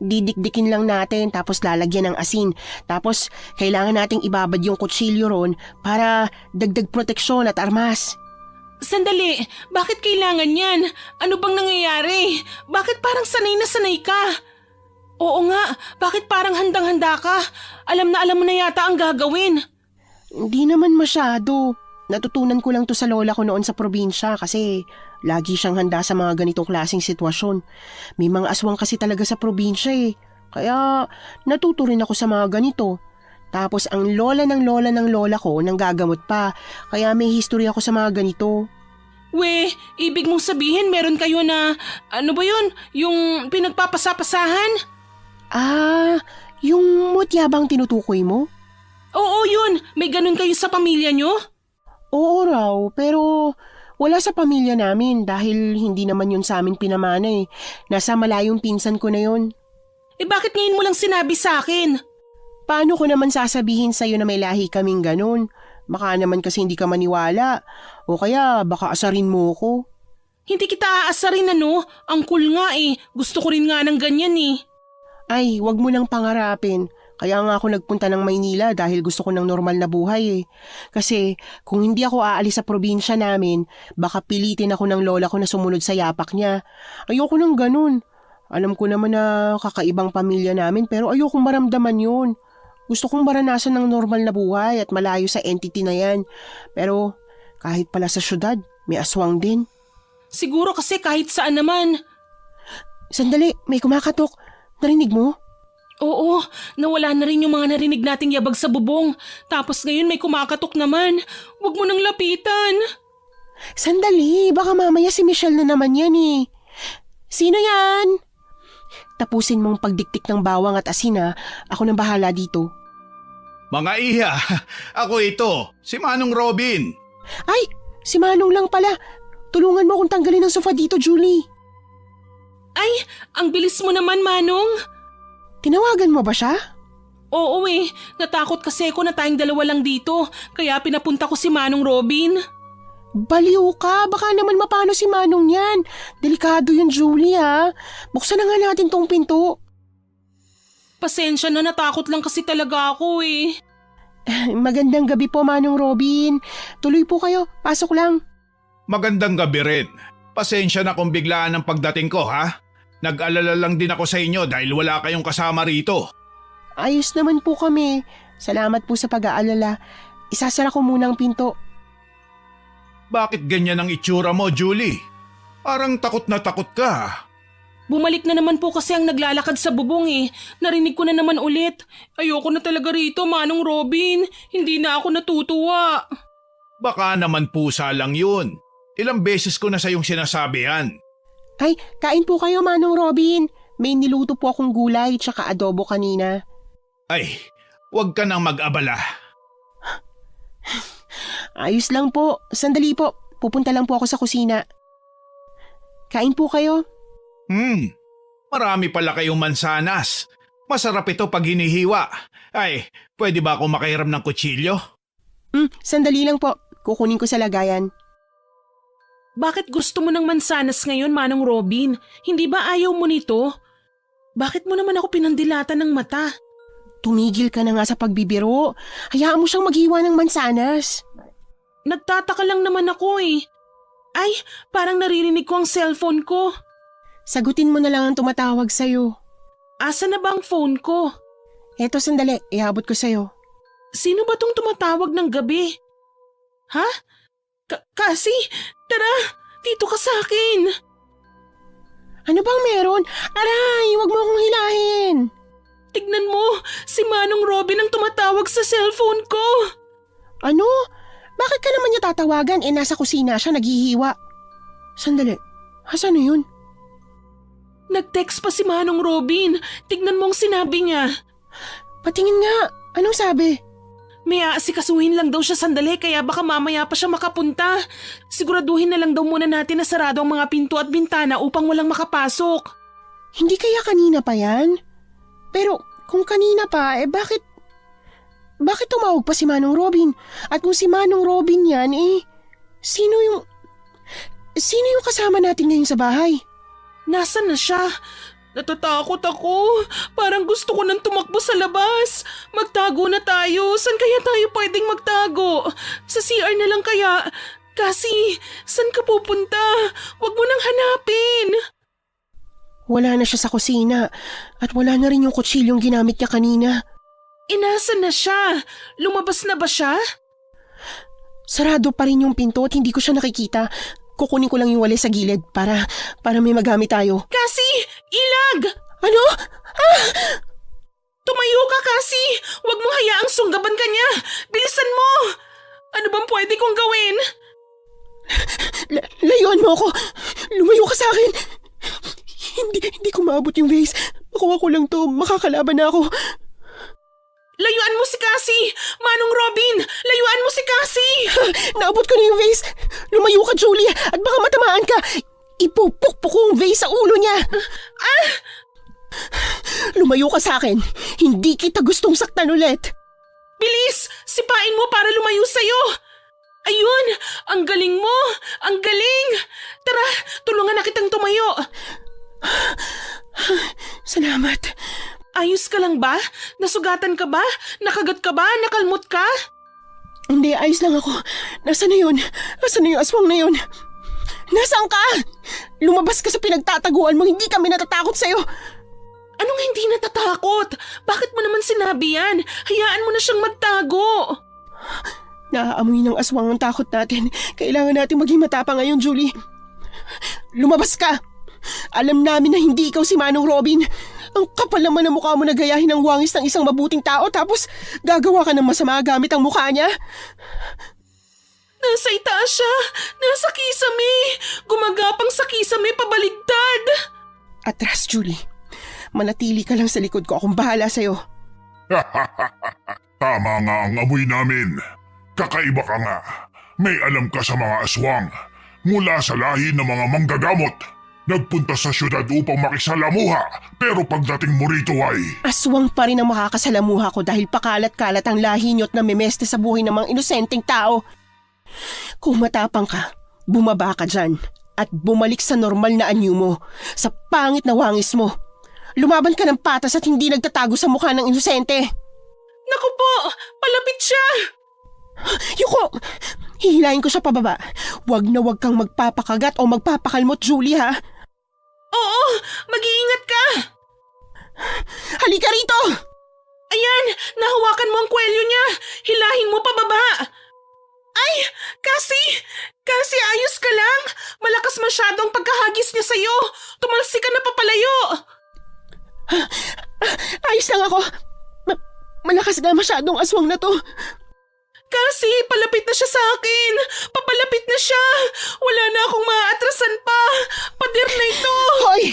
Speaker 2: Didikdikin lang natin tapos lalagyan ng asin. Tapos kailangan nating ibabad yung kutsilyo ron para dagdag proteksyon at armas.
Speaker 1: Sandali, bakit kailangan yan? Ano bang nangyayari? Bakit parang sanay na sanay ka? Oo nga, bakit parang handang-handa ka? Alam mo na yata ang gagawin.
Speaker 2: Hindi naman masyado. Natutunan ko lang to sa lola ko noon sa probinsya kasi lagi siyang handa sa mga ganitong klaseng sitwasyon. May mga aswang kasi talaga sa probinsya eh. Kaya natuto rin ako sa mga ganito. Tapos ang lola ng lola ko nang gagamot pa. Kaya may history ako sa mga ganito.
Speaker 1: Ibig mong sabihin meron kayo na, ano ba yun? Yung pinagpapasapasahan?
Speaker 2: Yung mutya bang tinutukoy mo?
Speaker 1: Oo yun, may ganun kayo sa pamilya nyo?
Speaker 2: Oo raw, pero wala sa pamilya namin dahil hindi naman yun sa amin pinamana eh. Nasa malayong pinsan ko na yun.
Speaker 1: Bakit ngayon mo lang sinabi sa akin?
Speaker 2: Paano ko naman sasabihin sa'yo na may lahi kaming ganun? Baka naman kasi hindi ka maniwala. O kaya baka asarin mo ko.
Speaker 1: Hindi kita aasarin Ang cool nga Gusto ko rin nga ng ganyan
Speaker 2: Ay, wag mo nang pangarapin. Kaya nga ako nagpunta ng Maynila dahil gusto ko ng normal na buhay eh. Kasi kung hindi ako aalis sa probinsya namin, baka pilitin ako ng lola ko na sumunod sa yapak niya. Ayoko nang ganun. Alam ko naman na kakaibang pamilya namin pero ayokong maramdaman yun. Gusto kong maranasan ng normal na buhay at malayo sa entity na yan. Pero kahit pala sa syudad, may aswang din.
Speaker 1: Siguro kasi kahit saan naman.
Speaker 2: Sandali, may kumakatok. Narinig mo?
Speaker 1: Oo, nawala na rin yung mga narinig nating yabag sa bubong. Tapos ngayon may kumakatok naman. Huwag mo nang lapitan.
Speaker 2: Sandali, baka mamaya si Michelle na naman yan eh. Sino yan? Tapusin mong pagdiktik ng bawang at asin ha. Ako nang bahala dito.
Speaker 3: Mga iha, ako ito, si Manong Robin.
Speaker 2: Ay, si Manong lang pala. Tulungan mo akong tanggalin ang sofa dito, Julie.
Speaker 1: Ay, ang bilis mo naman, Manong.
Speaker 2: Tinawagan mo ba siya?
Speaker 1: Oo natakot kasi ako na tayong dalawa lang dito, kaya pinapunta ko si Manong Robin.
Speaker 2: Baliw ka, baka naman mapano si Manong yan. Delikado yun, Julie ha. Buksan na nga natin tong pinto.
Speaker 1: Pasensya na, natakot lang kasi talaga ako
Speaker 2: Magandang gabi po, Manong Robin. Tuloy po kayo, pasok lang.
Speaker 3: Magandang gabi rin. Pasensya na kung biglaan ang pagdating ko ha. Nag-alala lang din ako sa inyo dahil wala kayong kasama rito.
Speaker 2: Ayos naman po kami. Salamat po sa pag-aalala. Isasara ko muna ang pinto.
Speaker 3: Bakit ganyan ang itsura mo, Julie? Parang takot na takot ka.
Speaker 1: Bumalik na naman po kasi ang naglalakad sa bubong Narinig ko na naman ulit. Ayoko na talaga rito, Manong Robin. Hindi na ako natutuwa.
Speaker 3: Baka naman pusa lang yun. Ilang beses ko na sa iyong sinasabi yan.
Speaker 2: Ay, kain po kayo, Manong Robin. May niluto po akong gulay tsaka adobo kanina.
Speaker 3: Ay, huwag ka nang mag-abala.
Speaker 2: Ayos lang po. Sandali po. Pupunta lang po ako sa kusina. Kain po kayo.
Speaker 3: Marami pala kayong mansanas. Masarap ito pag hinihiwa. Ay, pwede ba ako makahiram ng kutsilyo?
Speaker 2: Sandali lang po. Kukunin ko sa lagayan.
Speaker 1: Bakit gusto mo ng mansanas ngayon, Manong Robin? Hindi ba ayaw mo nito? Bakit mo naman ako pinandilatan ng mata?
Speaker 2: Tumigil ka na nga sa pagbibiro. Hayaan mo siyang maghiwa ng mansanas.
Speaker 1: Nagtataka lang naman ako Ay, parang naririnig ko ang cellphone ko.
Speaker 2: Sagutin mo na lang ang tumatawag sa'yo.
Speaker 1: Asa na ba ang phone ko?
Speaker 2: Eto sandali, iabot ko sa'yo.
Speaker 1: Sino ba tong tumatawag ng gabi? Ha? Kasi, tara, dito ka sa akin.
Speaker 2: Ano bang meron? Aray, wag mo akong hilahin.
Speaker 1: Tignan mo, si Manong Robin ang tumatawag sa cellphone ko.
Speaker 2: Ano? Bakit ka naman niya tatawagan? Nasa kusina siya, naghihiwa. Sandali, asan na yun?
Speaker 1: Nag-text pa si Manong Robin. Tignan mo ang sinabi niya.
Speaker 2: Patingin nga, anong sabi?
Speaker 1: May aasikasuhin lang daw siya sandali kaya baka mamaya pa siya makapunta. Siguraduhin na lang daw muna natin na sarado ang mga pinto at bintana upang walang makapasok.
Speaker 2: Hindi kaya kanina pa yan? Pero kung kanina pa, bakit tumawag pa si Manong Robin? At kung si Manong Robin yan, sino yung kasama natin ngayon sa bahay?
Speaker 1: Nasaan na siya? Natatakot ako. Parang gusto ko nang tumakbo sa labas. Magtago na tayo. Saan kaya tayo pwedeng magtago? Sa CR na lang kaya? Kasi, saan ka pupunta? Huwag mo nang hanapin.
Speaker 2: Wala na siya sa kusina at wala na rin yung kutsilyong ginamit niya kanina.
Speaker 1: Nasaan na siya? Lumabas na ba siya?
Speaker 2: Sarado pa rin yung pinto at hindi ko siya nakikita. Kukunin ko lang yung wali sa gilid para may magamit tayo.
Speaker 1: Kasi, ilag!
Speaker 2: Ano?
Speaker 1: Tumayo ka, Kasi! Huwag mo hayaang sunggaban ka niya! Bilisan mo! Ano bang pwede kong gawin?
Speaker 2: Layuan mo ako! Lumayo ka sa akin! Hindi ko maabot yung vase. Makuha ko lang to. Makakalaban na ako.
Speaker 1: Layuan mo si Kasi! Manong Robin! Layuan mo si Kasi!
Speaker 2: Naabot ko na yung vase. Lumayo ka, Julie, at baka matamaan ka. Ipupukpuk ko yung vase sa ulo niya. Lumayo ka sa akin. Hindi kita gustong saktan ulit.
Speaker 1: Bilis! Sipain mo para lumayo sa'yo! Ayun! Ang galing mo! Ang galing! Tara, tulungan na kitang tumayo.
Speaker 2: Salamat.
Speaker 1: Ayos ka lang ba? Nasugatan ka ba? Nakagat ka ba? Nakalmot ka?
Speaker 2: Hindi, ayos lang ako. Nasaan na yun? Nasaan na yung aswang na yun? Nasaan ka? Lumabas ka sa pinagtataguan mo. Hindi kami natatakot sa'yo.
Speaker 1: Anong hindi natatakot? Bakit mo naman sinabi yan? Hayaan mo na siyang magtago.
Speaker 2: Naaamoy ng aswang ang takot natin. Kailangan natin maging matapang ngayon, Julie. Lumabas ka. Alam namin na hindi ikaw si Manong Robin. Ang kapal naman ng mukha mo na gayahin ang wangis ng isang mabuting tao tapos gagawa ka ng masama gamit ang mukha niya.
Speaker 1: Nasa itaas siya. Nasa kisame. Gumagapang sa kisame pabaligtad.
Speaker 2: Atras, Julie. Manatili ka lang sa likod ko. Akong bahala sa'yo.
Speaker 4: Tama nga ang amoy namin. Kakaiba ka nga. May alam ka sa mga aswang. Mula sa lahi ng mga manggagamot. Nagpunta sa syudad upang makisalamuha, pero pagdating mo rito ay...
Speaker 2: Aswang pa rin ang makakasalamuha ko dahil pakalat-kalat ang lahi niyo at namimeste sa buhay ng mga inosenteng tao. Kung matapang ka, bumaba ka dyan at bumalik sa normal na anyo mo, sa pangit na wangis mo. Lumaban ka ng patas at hindi nagtatago sa mukha ng inosente.
Speaker 1: Naku po! Palapit siya!
Speaker 2: Yuko! Hihilahin ko siya pababa. Huwag na huwag kang magpapakagat o magpapakalmot, Julie, ha?
Speaker 1: Oo! Mag-iingat ka!
Speaker 2: Halika rito!
Speaker 1: Ayan! Nahawakan mo ang kwelyo niya! Hilahin mo pababa! Ay! Cassie! Cassie, ayos ka lang! Malakas masyado ang pagkahagis niya sa'yo! Tumalsi ka na papalayo!
Speaker 2: Ayos lang ako. Malakas na masyadong aswang na to.
Speaker 1: Cassie, palapit na siya sa akin! Papalapit na siya! Wala na akong maaatrasan pa! Pader na ito!
Speaker 2: Hoy!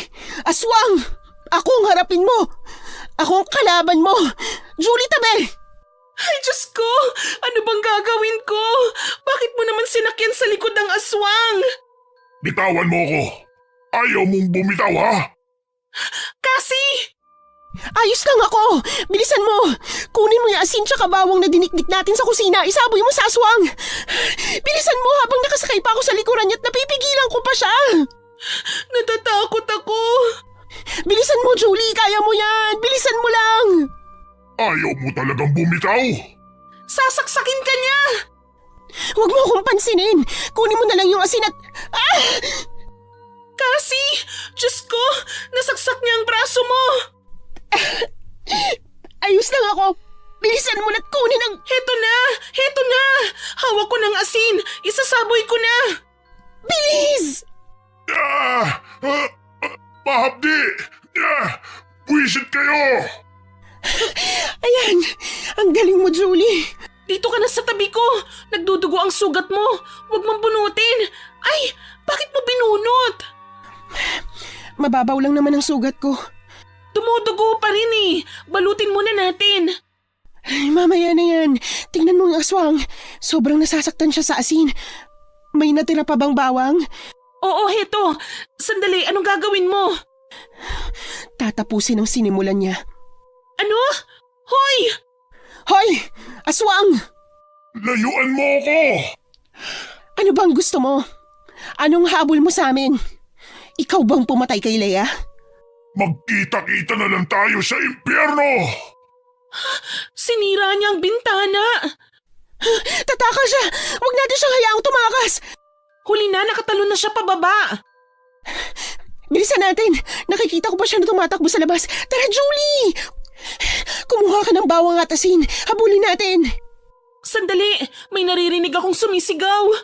Speaker 2: Aswang! Ako ang harapin mo! Ako ang kalaban mo! Julie, tabi!
Speaker 1: Ay, Diyos ko! Ano bang gagawin ko? Bakit mo naman sinakyan sa likod ng aswang?
Speaker 4: Bitawan mo ko! Ayaw mong bumitaw, ha?
Speaker 1: Cassie!
Speaker 2: Ayos lang ako! Bilisan mo! Kunin mo yung asin tsaka bawang na dinikdik natin sa kusina. Isaboy mo sa aswang! Bilisan mo habang nakasakay pa ako sa likuran niya at napipigilan ko pa siya!
Speaker 1: Natatakot ako!
Speaker 2: Bilisan mo, Julie! Kaya mo yan! Bilisan mo lang!
Speaker 4: Ayaw mo talagang bumitaw?
Speaker 1: Sasaksakin ka niya!
Speaker 2: Huwag mo akong pansinin! Kunin mo na lang yung asin at... Ah!
Speaker 1: Cassie! Diyos ko! Nasaksak niya ang braso mo!
Speaker 2: Ayos lang ako! Bilisan mo na't kunin ang...
Speaker 1: Heto na! Heto na! Hawak ko ng asin! Isasaboy ko na!
Speaker 2: Bilis!
Speaker 4: Mahapdi! Buwisit kayo!
Speaker 2: Ayan! Ang galing mo, Julie!
Speaker 1: Dito ka na sa tabi ko! Nagdudugo ang sugat mo! Huwag mong bunutin! Ay! Bakit mo binunot?
Speaker 2: Mababaw lang naman ang sugat ko.
Speaker 1: Dumudugo pa rin eh! Balutin muna natin!
Speaker 2: Ay, mamaya na yan. Tingnan mo yung aswang. Sobrang nasasaktan siya sa asin. May natira pa bang bawang?
Speaker 1: Oo, heto! Sandali, anong gagawin mo?
Speaker 2: Tatapusin ang sinimulan niya.
Speaker 1: Ano? Hoy!
Speaker 2: Hoy! Aswang!
Speaker 4: Layuan mo ako!
Speaker 2: Ano bang gusto mo? Anong habol mo sa amin? Ikaw bang pumatay kay Leia?
Speaker 4: Magkita-kita na lang tayo sa impyerno!
Speaker 1: Sinira niya ang bintana!
Speaker 2: Tataka siya! Huwag natin siyang hayaang tumakas!
Speaker 1: Huli na, nakatalon na siya pababa!
Speaker 2: Bilisan natin! Nakikita ko pa siya na tumatakbo sa labas. Tara, Julie! Kumuha ka ng bawang at asin. Habulin natin!
Speaker 1: Sandali! May naririnig akong sumisigaw!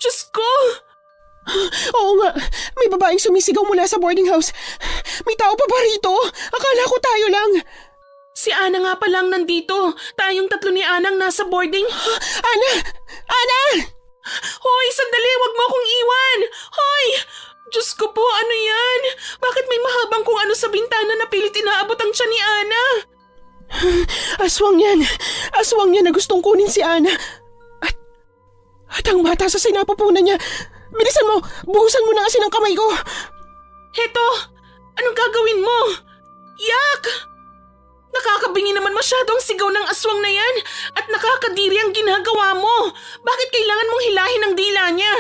Speaker 1: Diyos ko!
Speaker 2: Oo nga, may babaeng sumisigaw mula sa boarding house. May tao pa ba rito? Akala ko tayo lang.
Speaker 1: Si Ana nga palang nandito. Tayong tatlo ni Anang nasa boarding.
Speaker 2: Ana! Ana!
Speaker 1: Hoy, sandali! Wag mo akong iwan! Hoy! Diyos ko po, ano yan? Bakit may mahabang kung ano sa bintana na pilit inaabot ang tiyan ni Ana?
Speaker 2: Aswang yan! Aswang yan na gustong kunin si Ana. At ang bata sa sinapupunan niya. Bilisan mo! Buhusan mo na asin ang kamay ko!
Speaker 1: Heto! Anong gagawin mo? Yak! Nakakabingi naman masyado ang sigaw ng aswang na yan at nakakadiri ang ginagawa mo. Bakit kailangan mong hilahin ang dila niya?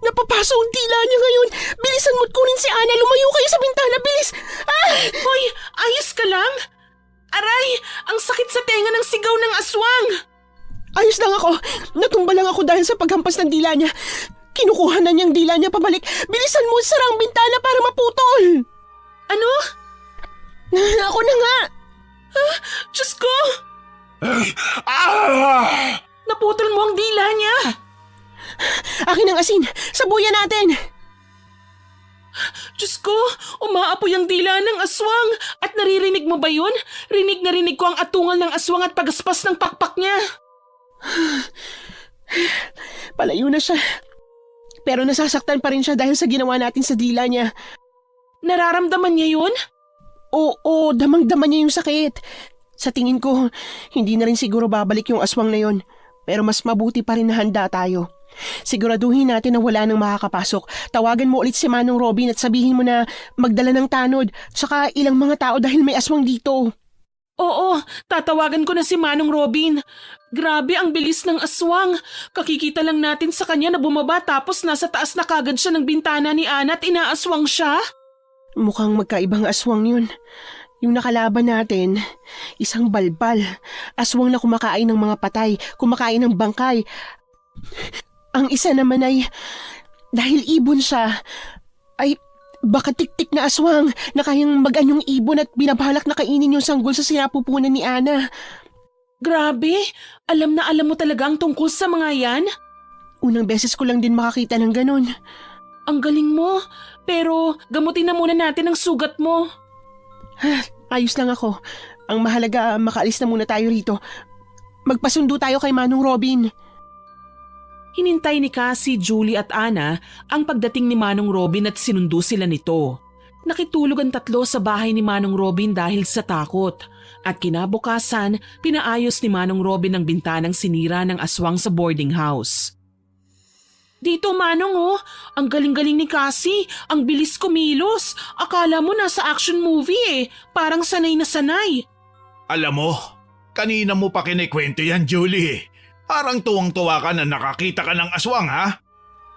Speaker 2: Napapaso ang dila niya ngayon. Bilisan mo't kunin si Ana. Lumayo kayo sa bintana. Bilis! Ah!
Speaker 1: Hoy! Ayos ka lang? Aray! Ang sakit sa tenga ng sigaw ng aswang!
Speaker 2: Ayos lang ako. Natumba lang ako dahil sa paghampas ng dila niya. Kinukuha na niyang dila niya pabalik. Bilisan mo, sara ang bintana para maputol.
Speaker 1: Ano?
Speaker 2: Ako na nga.
Speaker 1: Diyos ko!
Speaker 4: Ah!
Speaker 1: Naputol mo ang dila niya!
Speaker 2: Akin ang asin. Sabuyan natin.
Speaker 1: Diyos ko! Umaapoy ang dila ng aswang! At naririnig mo ba yun? Rinig na rinig ko ang atungal ng aswang at pagaspas ng pakpak niya.
Speaker 2: Palayo na siya. Pero nasasaktan pa rin siya dahil sa ginawa natin sa dila niya.
Speaker 1: Nararamdaman niya yun?
Speaker 2: Oo, damang-dama niya yung sakit. Sa tingin ko, hindi na rin siguro babalik yung aswang na yon. Pero mas mabuti pa rin na handa tayo. Siguraduhin natin na wala nang makakapasok. Tawagan mo ulit si Manong Robin at sabihin mo na magdala ng tanod, tsaka ilang mga tao dahil may aswang dito.
Speaker 1: Oo, tatawagan ko na si Manong Robin. Grabe ang bilis ng aswang. Kakikita lang natin sa kanya na bumaba tapos nasa taas na kagad siya ng bintana ni Ana at inaaswang siya.
Speaker 2: Mukhang magkaibang aswang yun. Yung nakalaban natin, isang balbal. Aswang na kumakain ng mga patay, kumakain ng bangkay. Ang isa naman ay, dahil ibon siya, ay baka tiktik na aswang na kayang mag-anyong ibon at binabalak na kainin yung sanggol sa sinapupunan ni Ana.
Speaker 1: Grabe, alam na alam mo talaga ang tungkol sa mga yan?
Speaker 2: Unang beses ko lang din makakita ng ganun.
Speaker 1: Ang galing mo, pero gamutin na muna natin ang sugat mo.
Speaker 2: Ayos lang ako. Ang mahalaga, makaalis na muna tayo rito. Magpasundo tayo kay Manong Robin.
Speaker 1: Hinintay ni Cassie, Julie at Ana ang pagdating ni Manong Robin at sinundo sila nito. Nakitulog ang tatlo sa bahay ni Manong Robin dahil sa takot. At kinabukasan, pinaayos ni Manong Robin ang bintanang sinira ng aswang sa boarding house. Dito Manong ang galing-galing ni Cassie, ang bilis kumilos. Akala mo nasa action movie parang sanay na sanay.
Speaker 3: Alam mo, kanina mo pa kinikwento yan, Julie. Parang tuwang-tuwa ka na nakakita ka ng aswang, ha?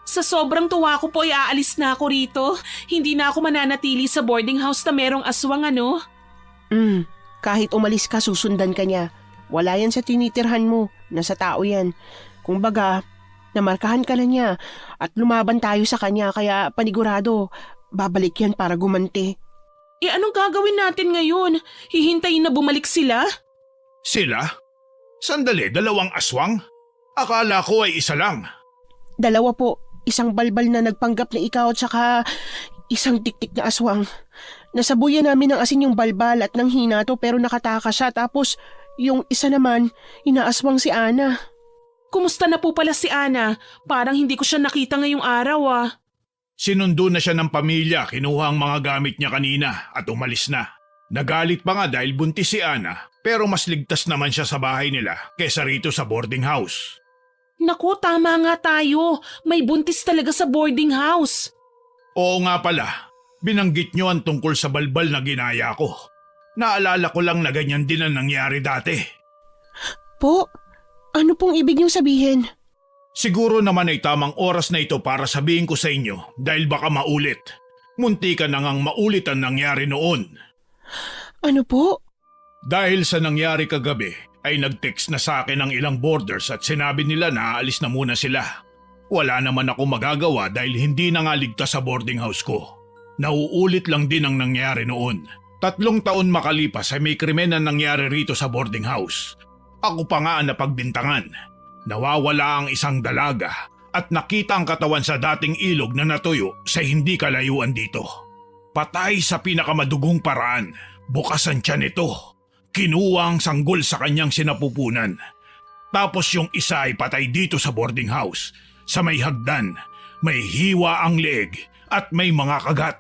Speaker 1: Sa sobrang tuwa ko po aalis na ako rito. Hindi na ako mananatili sa boarding house na merong aswang
Speaker 2: Kahit umalis ka, susundan ka niya. Wala yan sa tinitirhan mo, nasa tao yan. Kung baga, namarkahan ka na niya at lumaban tayo sa kanya kaya panigurado, babalik yan para gumanti.
Speaker 1: Anong gagawin natin ngayon? Hihintayin na bumalik sila?
Speaker 3: Sila? Sandali, 2 aswang? Akala ko ay isa lang.
Speaker 2: 2 po, isang balbal na nagpanggap na ikaw at saka isang tiktik na aswang. Nasabuyan namin ng asin yung balbal at nang hina to pero nakatakas siya tapos yung isa naman, inaaswang si Ana.
Speaker 1: Kumusta na po pala si Ana? Parang hindi ko siya nakita ngayong araw
Speaker 3: Sinundo na siya ng pamilya, kinuha ang mga gamit niya kanina at umalis na. Nagalit pa nga dahil buntis si Ana, pero mas ligtas naman siya sa bahay nila kesa rito sa boarding house.
Speaker 1: Naku, tama nga tayo. May buntis talaga sa boarding house.
Speaker 3: Oo nga pala, binanggit niyo ang tungkol sa balbal na ginaya ko. Naalala ko lang na ganyan din ang nangyari dati.
Speaker 2: Po, ano pong ibig niyong sabihin?
Speaker 3: Siguro naman ay tamang oras na ito para sabihin ko sa inyo dahil baka maulit. Munti ka na ngang maulit ang nangyari noon.
Speaker 2: Ano po?
Speaker 3: Dahil sa nangyari kagabi ay nag-text na sa akin ang ilang boarders at sinabi nila na aalis na muna sila. Wala naman ako magagawa dahil hindi na nga ligtas sa boarding house ko. Nauulit lang din ang nangyari noon. 3 taon makalipas ay may krimen na nangyari rito sa boarding house. Ako pa nga ang napagbintangan. Nawawala ang isang dalaga at nakita ang katawan sa dating ilog na natuyo sa hindi kalayuan dito. Patay sa pinakamadugong paraan. Bukas ang tiyan nito. Kinuha ang sanggol sa kanyang sinapupunan. Tapos yung isa ay patay dito sa boarding house. Sa may hagdan, may hiwa ang leeg at may mga kagat.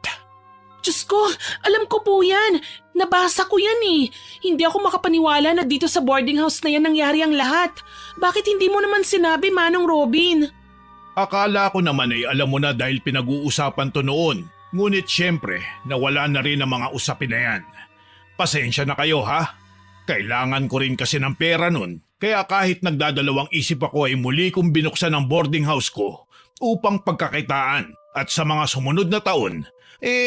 Speaker 1: Diyos ko, alam ko po yan. Nabasa ko yan Hindi ako makapaniwala na dito sa boarding house na yan nangyari ang lahat. Bakit hindi mo naman sinabi, Manong Robin?
Speaker 3: Akala ko naman ay alam mo na dahil pinag-uusapan to noon. Ngunit syempre, nawala na rin ang mga usapin na yan. Pasensya na kayo ha. Kailangan ko rin kasi ng pera nun. Kaya kahit nagdadalawang isip ako ay muli kong binuksan ang boarding house ko upang pagkakitaan. At sa mga sumunod na taon,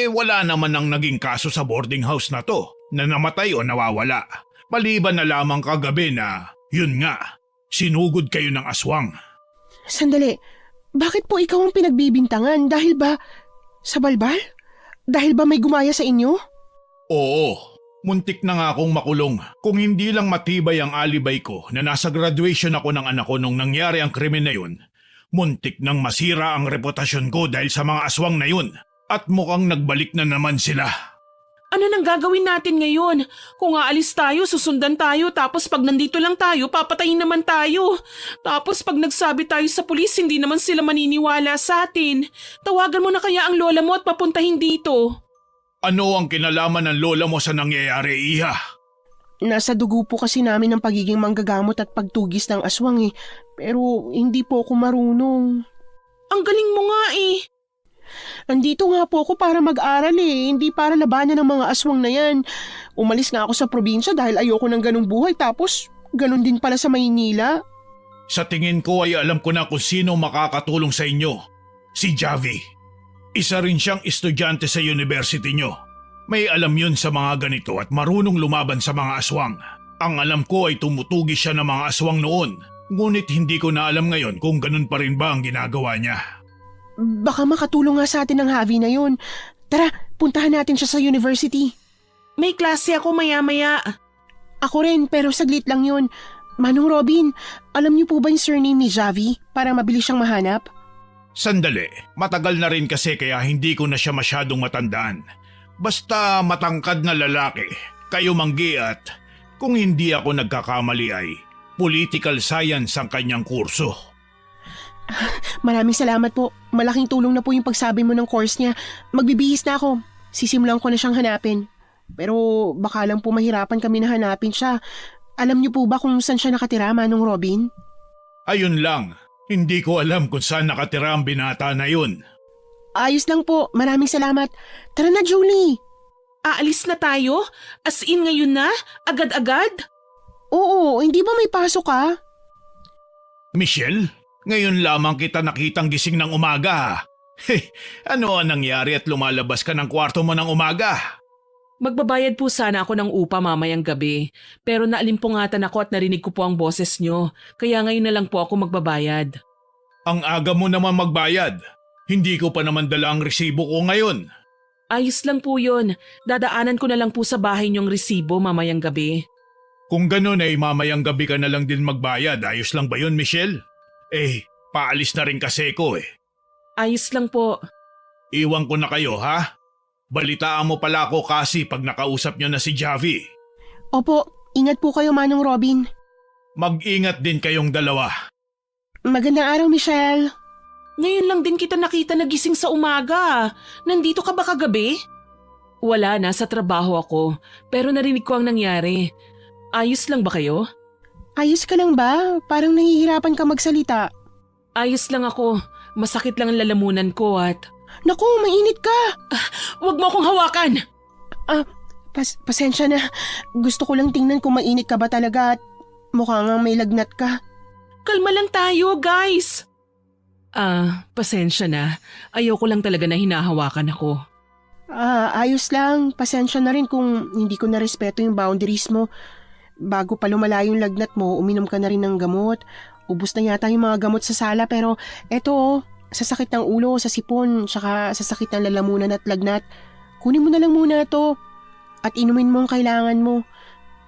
Speaker 3: wala naman ang naging kaso sa boarding house na to na namatay o nawawala. Maliban na lamang kagabi na, yun nga, sinugod kayo ng aswang.
Speaker 2: Sandali, bakit po ikaw ang pinagbibintangan? Dahil ba sa balbal? Dahil ba may gumaya sa inyo?
Speaker 3: Oo, muntik na nga akong makulong. Kung hindi lang matibay ang alibay ko na nasa graduation ako ng anak ko nung nangyari ang krimen na yun, muntik nang masira ang reputasyon ko dahil sa mga aswang na yun. At mukhang nagbalik na naman sila.
Speaker 1: Ano nang gagawin natin ngayon? Kung aalis tayo, susundan tayo. Tapos pag nandito lang tayo, papatayin naman tayo. Tapos pag nagsabi tayo sa pulis, hindi naman sila maniniwala sa atin. Tawagan mo na kaya ang lola mo at papuntahin dito.
Speaker 3: Ano ang kinalaman ng lola mo sa nangyayari, Iha?
Speaker 2: Nasa dugo po kasi namin ang pagiging manggagamot at pagtugis ng aswang Pero hindi po ako marunong.
Speaker 1: Ang galing mo nga eh.
Speaker 2: Andito nga po ako para mag-aral hindi para labanan ng mga aswang na yan. Umalis nga ako sa probinsya dahil ayoko ng ganong buhay tapos ganon din pala sa Maynila.
Speaker 3: Sa tingin ko ay alam ko na kung sino makakatulong sa inyo. Si Javi. Isa rin siyang estudyante sa university nyo. May alam yun sa mga ganito at marunong lumaban sa mga aswang. Ang alam ko ay tumutugis siya ng mga aswang noon. Ngunit hindi ko na alam ngayon kung ganun pa rin ba ang ginagawa niya.
Speaker 2: Baka makatulong nga sa atin ang Javi na yun. Tara, puntahan natin siya sa university.
Speaker 1: May klase ako maya-maya.
Speaker 2: Ako rin, pero saglit lang yun. Manong Robin, alam niyo po ba yung surname ni Javi para mabilis siyang mahanap?
Speaker 3: Sandali, matagal na rin kasi kaya hindi ko na siya masyadong matandaan. Basta matangkad na lalaki, kayo manggi at kung hindi ako nagkakamali ay political science ang kanyang kurso.
Speaker 2: Maraming salamat po. Malaking tulong na po yung pagsabi mo ng course niya. Magbibihis na ako. Sisimulan ko na siyang hanapin. Pero baka lang po mahirapan kami na hanapin siya. Alam niyo po ba kung saan siya nakatira, Manong Robin?
Speaker 3: Ayun lang, hindi ko alam kung saan nakatira ang binata na yun.
Speaker 2: Ayos lang po. Maraming salamat. Tara na, Julie.
Speaker 1: Aalis na tayo? As in ngayon na? Agad-agad?
Speaker 2: Oo, hindi ba may pasok ka?
Speaker 3: Michelle, ngayon lamang kita nakitang gising ng umaga. Ano ang nangyari at lumalabas ka ng kwarto mo ng umaga?
Speaker 1: Magbabayad po sana ako ng upa mamayang gabi. Pero naalimpungatan ako at narinig ko po ang boses nyo. Kaya ngayon na lang po ako magbabayad.
Speaker 3: Ang aga mo naman magbayad. Hindi ko pa naman dala ang resibo ko ngayon.
Speaker 1: Ayos lang po yun. Dadaanan ko na lang po sa bahay niyong resibo mamayang gabi.
Speaker 3: Kung ganun ay mamayang gabi ka na lang din magbayad. Ayos lang ba yun, Michelle? Paalis na rin kasi ko
Speaker 1: Ayos lang po.
Speaker 3: Iwan ko na kayo, ha? Balitaan mo pala ako kasi pag nakausap nyo na si Javi.
Speaker 2: Opo, ingat po kayo, Manong Robin.
Speaker 3: Mag-ingat din kayong dalawa.
Speaker 2: Magandang araw, Michelle.
Speaker 1: Ngayon lang din kita nakita nagising sa umaga. Nandito ka ba kagabi? Wala na, sa trabaho ako. Pero narinig ko ang nangyari. Ayos lang ba kayo?
Speaker 2: Ayos ka lang ba? Parang nahihirapan ka magsalita.
Speaker 1: Ayos lang ako. Masakit lang ang lalamunan ko at…
Speaker 2: Naku, mainit ka!
Speaker 1: Huwag mo akong hawakan!
Speaker 2: Pasensya na. Gusto ko lang tingnan kung mainit ka ba talaga at mukha nga may lagnat ka.
Speaker 1: Kalma lang tayo, guys! Pasensya na. Ayoko lang talaga na hinahawakan ako.
Speaker 2: Ayos lang. Pasensya na rin kung hindi ko narespeto yung boundaries mo. Bago pa lumala yung lagnat mo, uminom ka na rin ng gamot. Ubus na yata yung mga gamot sa sala pero eto, sa sakit ng ulo, sa sipon, tsaka sa sakit ng lalamunan at lagnat. Kunin mo na lang muna ito at inumin mo ang kailangan mo.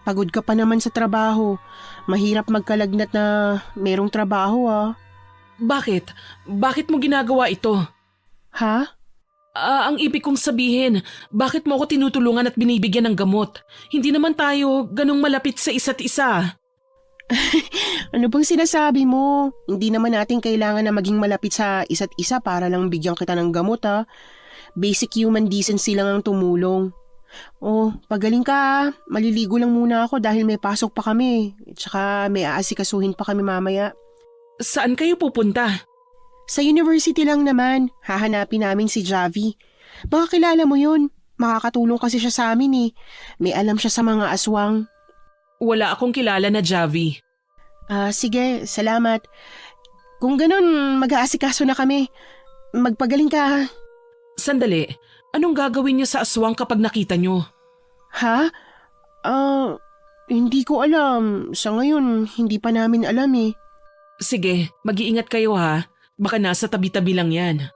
Speaker 2: Pagod ka pa naman sa trabaho. Mahirap magkalagnat na merong trabaho
Speaker 1: Bakit? Bakit mo ginagawa ito?
Speaker 2: Ha?
Speaker 1: Ang ibig kong sabihin, bakit mo ako tinutulungan at binibigyan ng gamot? Hindi naman tayo ganong malapit sa isa't isa.
Speaker 2: Ano bang sinasabi mo? Hindi naman natin kailangan na maging malapit sa isa't isa para lang bigyan kita ng gamot Basic human decency lang ang tumulong. Pagaling ka Maliligo lang muna ako dahil may pasok pa kami. Tsaka may aasikasuhin pa kami mamaya.
Speaker 1: Saan kayo pupunta?
Speaker 2: Sa university lang naman, hahanapin namin si Javi. Baka kilala mo yun. Makakatulong kasi siya sa amin May alam siya sa mga aswang.
Speaker 1: Wala akong kilala na Javi.
Speaker 2: Sige, salamat. Kung ganun, mag-aasikaso na kami. Magpagaling ka.
Speaker 1: Sandali, anong gagawin niyo sa aswang kapag nakita niyo?
Speaker 2: Ha? Hindi ko alam. Sa ngayon, hindi pa namin alam
Speaker 1: Sige, mag-iingat kayo ha. Baka nasa tabi-tabi lang yan.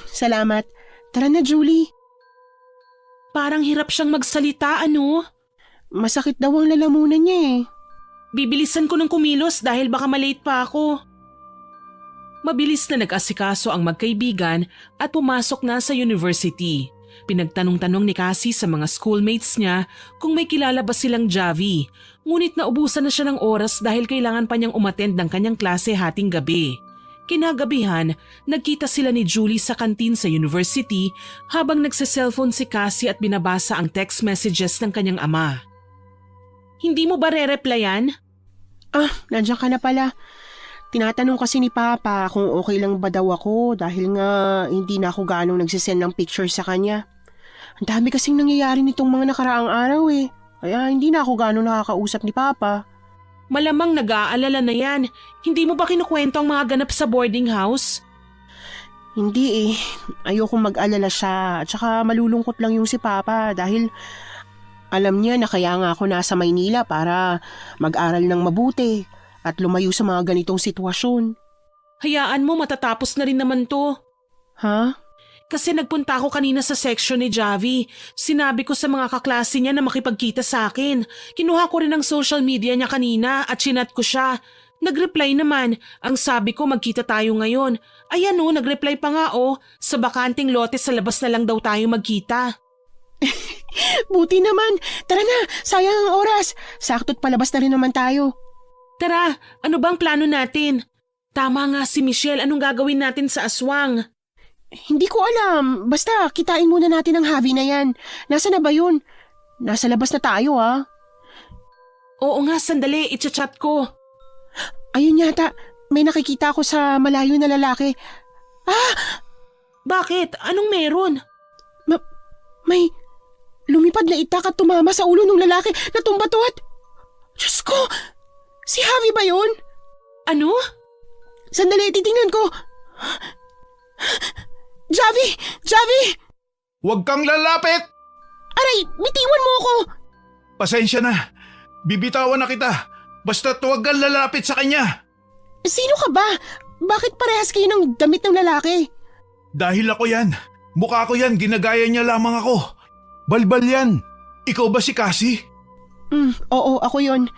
Speaker 2: Salamat. Tara na, Julie.
Speaker 1: Parang hirap siyang magsalita, ano?
Speaker 2: Masakit daw ang lalamunan niya
Speaker 1: Bibilisan ko ng kumilos dahil baka malate pa ako. Mabilis na nag-asikaso ang magkaibigan at pumasok na sa university. Pinagtanong-tanong ni Cassie sa mga schoolmates niya kung may kilala ba silang Javi. Ngunit naubusan na siya ng oras dahil kailangan pa niyang umattend ng kanyang klase hating gabi. Kinagabihan, nagkita sila ni Julie sa kantin sa university habang nagse-cellphone si Cassie at binabasa ang text messages ng kanyang ama. Hindi mo ba re-replyan?
Speaker 2: Nandiyan ka na pala. Tinatanong kasi ni Papa kung okay lang ba daw ako dahil nga hindi na ako ganong nagsisend ng picture sa kanya. Ang dami kasing nangyayari nitong mga nakaraang araw eh. Kaya hindi na ako ganong nakakausap ni Papa.
Speaker 1: Malamang nag-aalala na yan. Hindi mo ba kinukwento ang mga ganap sa boarding house?
Speaker 2: Hindi eh. Ayokong mag-alala siya. At saka malulungkot lang yung si Papa dahil alam niya na kaya nga ako nasa Maynila para mag-aral ng mabuti at lumayo sa mga ganitong sitwasyon.
Speaker 1: Hayaan mo, matatapos na rin naman to.
Speaker 2: Ha?
Speaker 1: Kasi nagpunta ako kanina sa section ni Javi. Sinabi ko sa mga kaklase niya na makipagkita sa akin. Kinuha ko rin ang social media niya kanina at chinat ko siya. Nag-reply naman. Ang sabi ko magkita tayo ngayon. Ayan o, nag-reply pa nga o. Sa bakanting lote sa labas na lang daw tayo magkita.
Speaker 2: Buti naman. Tara na, sayang ang oras. Sakto't palabas na rin naman tayo.
Speaker 1: Tara, ano bang plano natin? Tama nga si Michelle, anong gagawin natin sa aswang?
Speaker 2: Hindi ko alam. Basta, kitain muna natin ang Javi na yan. Nasa na ba yun? Nasa labas na tayo
Speaker 1: Oo nga, sandali, itchat ko.
Speaker 2: Ayun yata, may nakikita ako sa malayo na lalaki.
Speaker 1: Bakit? Anong meron?
Speaker 2: May lumipad na itak at tumama sa ulo ng lalaki na tumbato at... Diyos ko! Si Javi ba yun?
Speaker 1: Ano?
Speaker 2: Sandali, titingnan ko. Javi! Javi!
Speaker 3: Huwag kang lalapit!
Speaker 2: Aray, bitiwan mo ako!
Speaker 3: Pasensya na. Bibitawan na kita. Basta huwag kang lalapit sa kanya.
Speaker 2: Sino ka ba? Bakit parehas kayo ng damit ng lalaki?
Speaker 3: Dahil ako yan. Mukha ko yan. Ginagaya niya lamang ako. Balbal yan. Ikaw ba si Cassie?
Speaker 2: Oo, ako yon.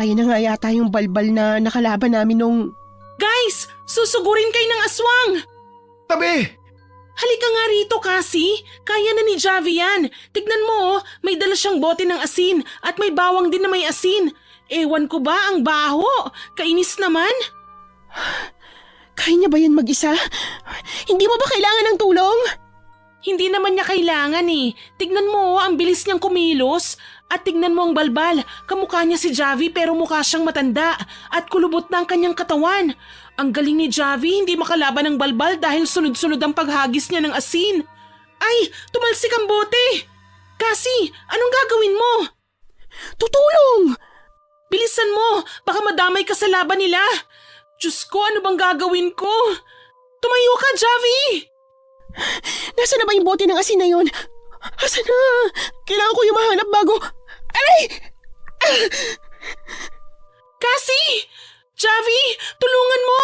Speaker 2: Ayun na nga yata yung balbal na nakalaban namin nung...
Speaker 1: Guys, susugurin kayo ng aswang!
Speaker 3: Tabi!
Speaker 1: Halika nga rito, Cassie. Kaya na ni Javi yan. Tignan mo, may dala siyang bote ng asin at may bawang din na may asin. Ewan ko ba, ang baho. Kainis naman.
Speaker 2: Kaya niya ba yan mag-isa? Hindi mo ba kailangan ng tulong?
Speaker 1: Hindi naman niya kailangan eh. Tignan mo, ang bilis niyang kumilos. At tignan mo ang balbal. Kamukha niya si Javi pero mukha siyang matanda. At kulubot na ang kanyang katawan. Ang galing ni Javi, hindi makalaban ng balbal dahil sunod-sunod ang paghagis niya ng asin. Ay, tumalsik ang bote! Cassie, anong gagawin mo?
Speaker 2: Tutulong!
Speaker 1: Bilisan mo, baka madamay ka sa laban nila. Diyos ko, ano bang gagawin ko? Tumayo ka, Javi!
Speaker 2: Nasaan na ba yung bote ng asin na yun? Asan na? Kailangan ko yung mahanap bago... Aray!
Speaker 1: Cassie! Javi, tulungan mo!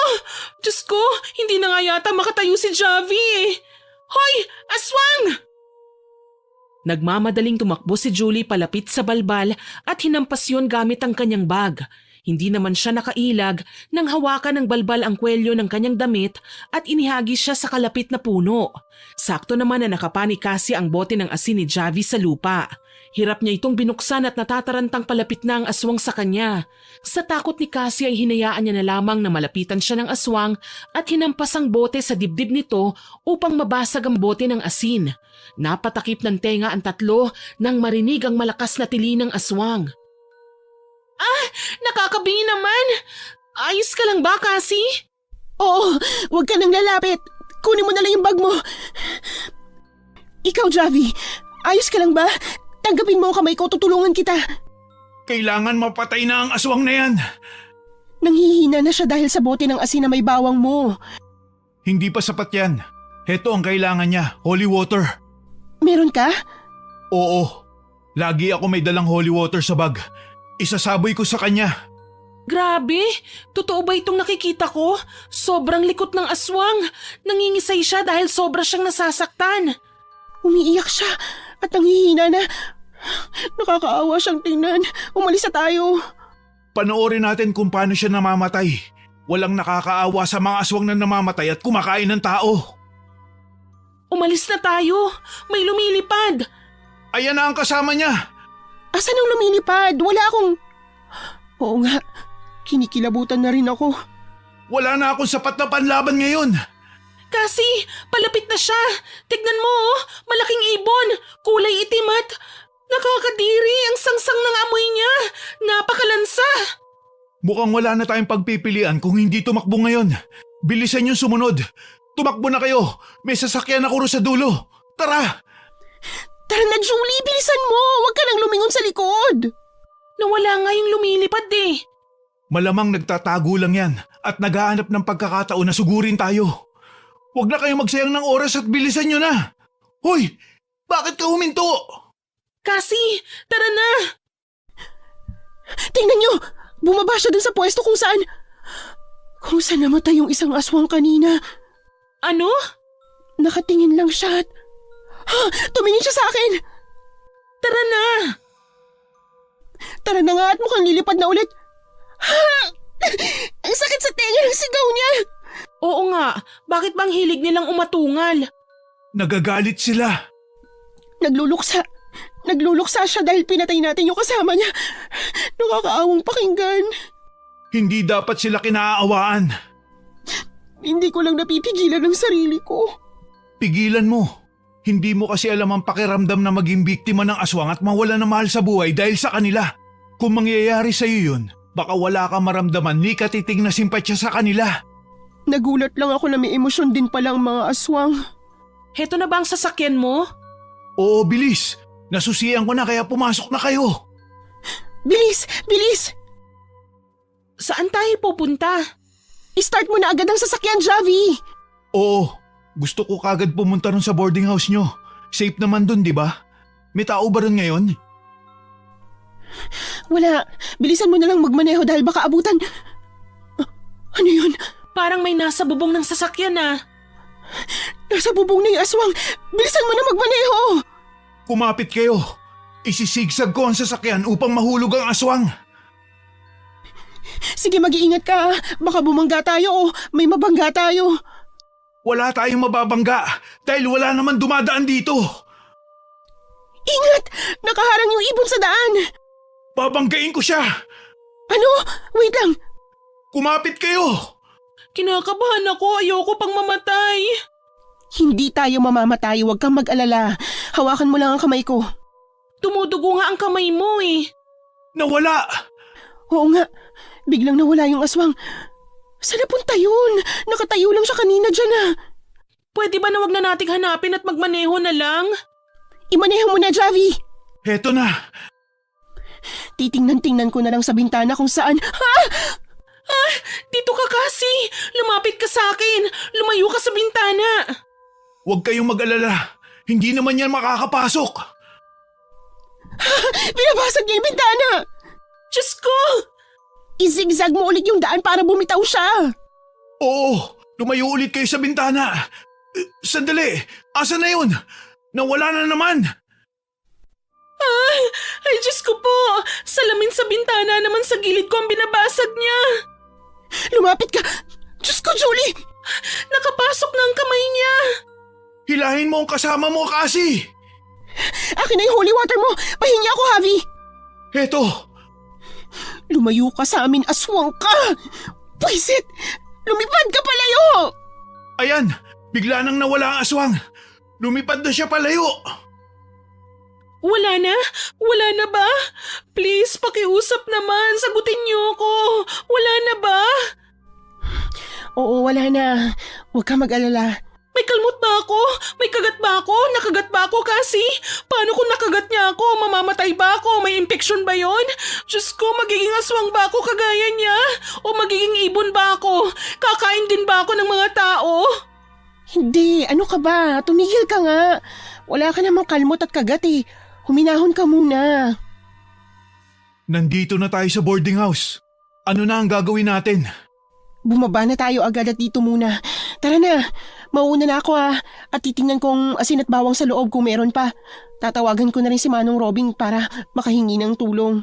Speaker 1: Diyos ko, hindi na nga yata makatayo si Javi eh. Hoy, aswang! Nagmamadaling tumakbo si Julie palapit sa balbal at hinampas yun gamit ang kanyang bag. Hindi naman siya nakailag nang hawakan ng balbal ang kwelyo ng kanyang damit at inihagis siya sa kalapit na puno. Sakto naman na nakapa ni Cassie ang bote ng asin ni Javi sa lupa. Hirap niya itong binuksan at natatarantang palapit na ang aswang sa kanya. Sa takot ni Cassie ay hinayaan niya na lamang na malapitan siya ng aswang at hinampas ang bote sa dibdib nito upang mabasag ang bote ng asin. Napatakip ng tenga ang tatlo nang marinig ang malakas na tili ng aswang. Nakakabingi naman! Ayos ka lang ba, Cassie?
Speaker 2: Oo, huwag ka nang lalapit. Kunin mo na lang yung bag mo. Ikaw, Javi, ayos ka lang ba? Tanggapin mo ang kamay ko, tutulungan kita.
Speaker 3: Kailangan mapatay na ang aswang na yan.
Speaker 2: Nanghihina na siya dahil sa bote ng asin na may bawang mo.
Speaker 3: Hindi pa sapat yan. Heto ang kailangan niya, holy water.
Speaker 2: Meron ka?
Speaker 3: Oo. Lagi ako may dalang holy water sa bag. Isasaboy ko sa kanya.
Speaker 1: Grabe! Totoo ba itong nakikita ko? Sobrang likot ng aswang. Nangingisay siya dahil sobra siyang nasasaktan.
Speaker 2: Umiiyak siya at nanghihina na. Nakakaawa siyang tingnan. Umalis na tayo.
Speaker 3: Panoorin natin kung paano siya namamatay. Walang nakakaawa sa mga aswang na namamatay at kumakain ng tao.
Speaker 1: Umalis na tayo. May lumilipad.
Speaker 3: Ayan na ang kasama niya.
Speaker 2: Asan ang lumilipad? Wala akong... Oo nga, kinikilabutan na rin ako.
Speaker 3: Wala na akong sapat na panlaban ngayon.
Speaker 1: Cassie, palapit na siya. Tignan mo, malaking ibon. Kulay itim at... Nakakadiri ang sangsang ng amoy niya. Napakalansa.
Speaker 3: Mukhang wala na tayong pagpipilian kung hindi tumakbo ngayon. Bilisan yung sumunod. Tumakbo na kayo. May sasakyan ako ro sa dulo. Tara!
Speaker 2: Tara na, Julie, bilisan mo! Huwag ka nang lumingon sa likod!
Speaker 1: Nawala nga yung lumilipad eh.
Speaker 3: Malamang nagtatago lang yan at naghahanap ng pagkakataon na sugurin tayo. Huwag na kayong magsayang ng oras at bilisan nyo na. Hoy! Bakit ka huminto?
Speaker 1: Cassie, tara na.
Speaker 2: Tingnan nyo! Bumaba siya dun sa pwesto kung saan namatay yung isang aswang kanina.
Speaker 1: Ano?
Speaker 2: Nakatingin lang siya at... tumingin siya sa akin!
Speaker 1: Tara na.
Speaker 2: Tara na nga at mukhang lilipad na ulit. Ang sakit sa tenga ng sigaw niya!
Speaker 1: Oo nga, bakit bang hilig nilang umatungal?
Speaker 3: Nagagalit sila.
Speaker 2: Nagluluksa siya dahil pinatay natin yung kasama niya. Nakakaawang pakinggan.
Speaker 3: Hindi dapat sila kinaaawaan.
Speaker 2: Hindi ko lang napipigilan ang sarili ko.
Speaker 3: Pigilan mo. Hindi mo kasi alam ang pakiramdam na maging biktima ng aswang at mawala ng mahal sa buhay dahil sa kanila. Kung mangyayari sa iyo yun, baka wala ka maramdaman ni katiting na simpatya sa kanila.
Speaker 2: Nagulat lang ako na may emosyon din pala ang mga aswang.
Speaker 1: Heto na ba ang sasakyan mo?
Speaker 3: Oo, bilis. Nasusiyan ko na kaya pumasok na kayo.
Speaker 2: Bilis! Bilis!
Speaker 1: Saan tayo pupunta?
Speaker 2: I-start mo na agad ang sasakyan, Javi!
Speaker 3: Oo, gusto ko kagad pumunta ron sa boarding house nyo. Safe naman dun, di ba? May tao ba ron ngayon?
Speaker 2: Wala. Bilisan mo na lang magmaneho dahil baka abutan. Ano yun?
Speaker 1: Parang may nasa bubong ng sasakyan ah.
Speaker 2: Nasa bubong na yung aswang. Bilisan mo na magmaneho!
Speaker 3: Kumapit kayo. Isisigsag ko ang sasakyan upang mahulog ang aswang.
Speaker 2: Sige, mag-iingat ka. Baka bumangga tayo o may mabangga tayo.
Speaker 3: Wala tayong mababangga dahil wala naman dumadaan dito.
Speaker 2: Ingat! Nakaharang yung ibon sa daan.
Speaker 3: Babanggain ko siya.
Speaker 2: Ano? Wait lang.
Speaker 3: Kumapit kayo.
Speaker 1: Kinakabahan ako, ayoko pang mamatay.
Speaker 2: Hindi tayo mamamatay. Huwag kang mag-alala. Hawakan mo lang ang kamay ko.
Speaker 1: Tumudugo nga ang kamay mo eh.
Speaker 3: Nawala.
Speaker 2: Oo nga. Biglang nawala yung aswang. Saan napunta yun? Nakatayo lang siya kanina dyan ah.
Speaker 1: Pwede ba na wag na nating hanapin at magmaneho na lang?
Speaker 2: Imaneho mo na, Javi.
Speaker 3: Heto na.
Speaker 2: Titingnan-tingnan ko na lang sa bintana kung saan...
Speaker 1: Dito ka kasi. Lumapit ka sa akin. Lumayo ka sa bintana.
Speaker 3: Huwag kayong mag-alala. Hindi naman yan makakapasok.
Speaker 2: Binabasag niya yung bintana!
Speaker 1: Diyos ko!
Speaker 2: Izigzag mo ulit yung daan para bumitaw siya.
Speaker 3: Oo, lumayo ulit kayo sa bintana. Sandali, asa na yun? Nawala na naman.
Speaker 1: Ay, Diyos ko po! Salamin sa bintana naman sa gilid ko ang binabasag niya.
Speaker 2: Lumapit ka! Diyos ko, Julie!
Speaker 1: Nakapasok na ang kamay niya.
Speaker 3: Hilahin mo ang kasama mo, kasi.
Speaker 2: Akin na yung holy water mo! Pahingi ako, Javi!
Speaker 3: Heto.
Speaker 2: Lumayo ka sa amin, aswang ka! Pwisit! Lumipad ka palayo!
Speaker 3: Ayan, bigla nang nawala ang aswang. Lumipad na siya palayo.
Speaker 1: Wala na? Wala na ba? Please, pakiusap naman. Sagutin niyo ako. Wala na ba?
Speaker 2: Oo, wala na. Huwag ka mag-alala.
Speaker 1: May kalmot ba ako? May kagat ba ako? Nakagat ba ako kasi? Paano kung nakagat niya ako? Mamamatay ba ako? May infection ba yon? Diyos ko, magiging aswang ba ako kagaya niya? O magiging ibon ba ako? Kakain din ba ako ng mga tao?
Speaker 2: Hindi, ano ka ba? Tumigil ka nga. Wala ka namang kalmot at kagat eh. Huminahon ka muna.
Speaker 3: Nandito na tayo sa boarding house. Ano na ang gagawin natin?
Speaker 2: Bumaba na tayo agad at dito muna. Tara na, mauuna na ako at titingnan kong asin at bawang sa loob kung meron pa. Tatawagan ko na rin si Manong Robing para makahingi ng tulong.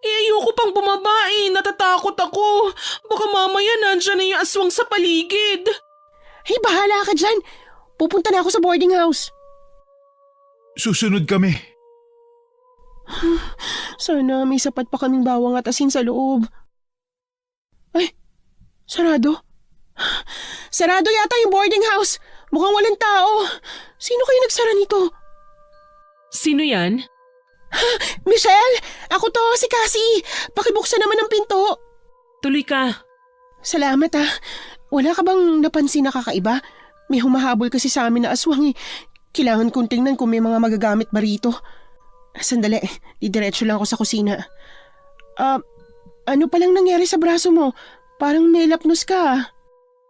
Speaker 1: Ayoko pang bumaba eh. Natatakot ako. Baka mamaya nandyan na yung aswang sa paligid.
Speaker 2: Hey, bahala ka dyan. Pupunta na ako sa boarding house.
Speaker 3: Susunod kami.
Speaker 2: Sana may sapat pa kaming bawang at asin sa loob. Ay, sarado. Sarado yata yung boarding house. Mukhang walang tao. Sino kayo nagsara nito?
Speaker 1: Sino yan?
Speaker 2: Michelle! Ako to, si Cassie! Pakibuksan naman ang pinto!
Speaker 1: Tuloy ka.
Speaker 2: Salamat ah. Wala ka bang napansin na kakaiba? May humahabol kasi sa amin na aswang eh. Kailangan kong tingnan kung may mga magagamit ba rito. Sandali, didiretso lang ako sa kusina. Ano palang nangyari sa braso mo? Parang may lapnos ka ah.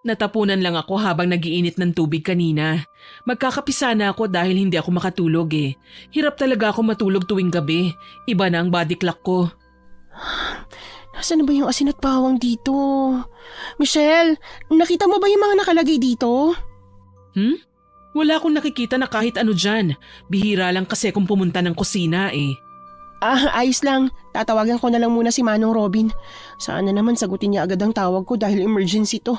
Speaker 1: Natapunan lang ako habang nagiinit ng tubig kanina. Magkakapisa na ako dahil hindi ako makatulog eh. Hirap talaga ako matulog tuwing gabi. Iba na ang body clock ko.
Speaker 2: Nasaan na ba yung asin at bawang dito? Michelle, nakita mo ba yung mga nakalagay dito?
Speaker 1: Wala akong nakikita na kahit ano dyan. Bihira lang kasi kung pumunta ng kusina eh.
Speaker 2: Ayos lang. Tatawagan ko na lang muna si Manong Robin. Sana naman sagutin niya agad ang tawag ko dahil emergency to.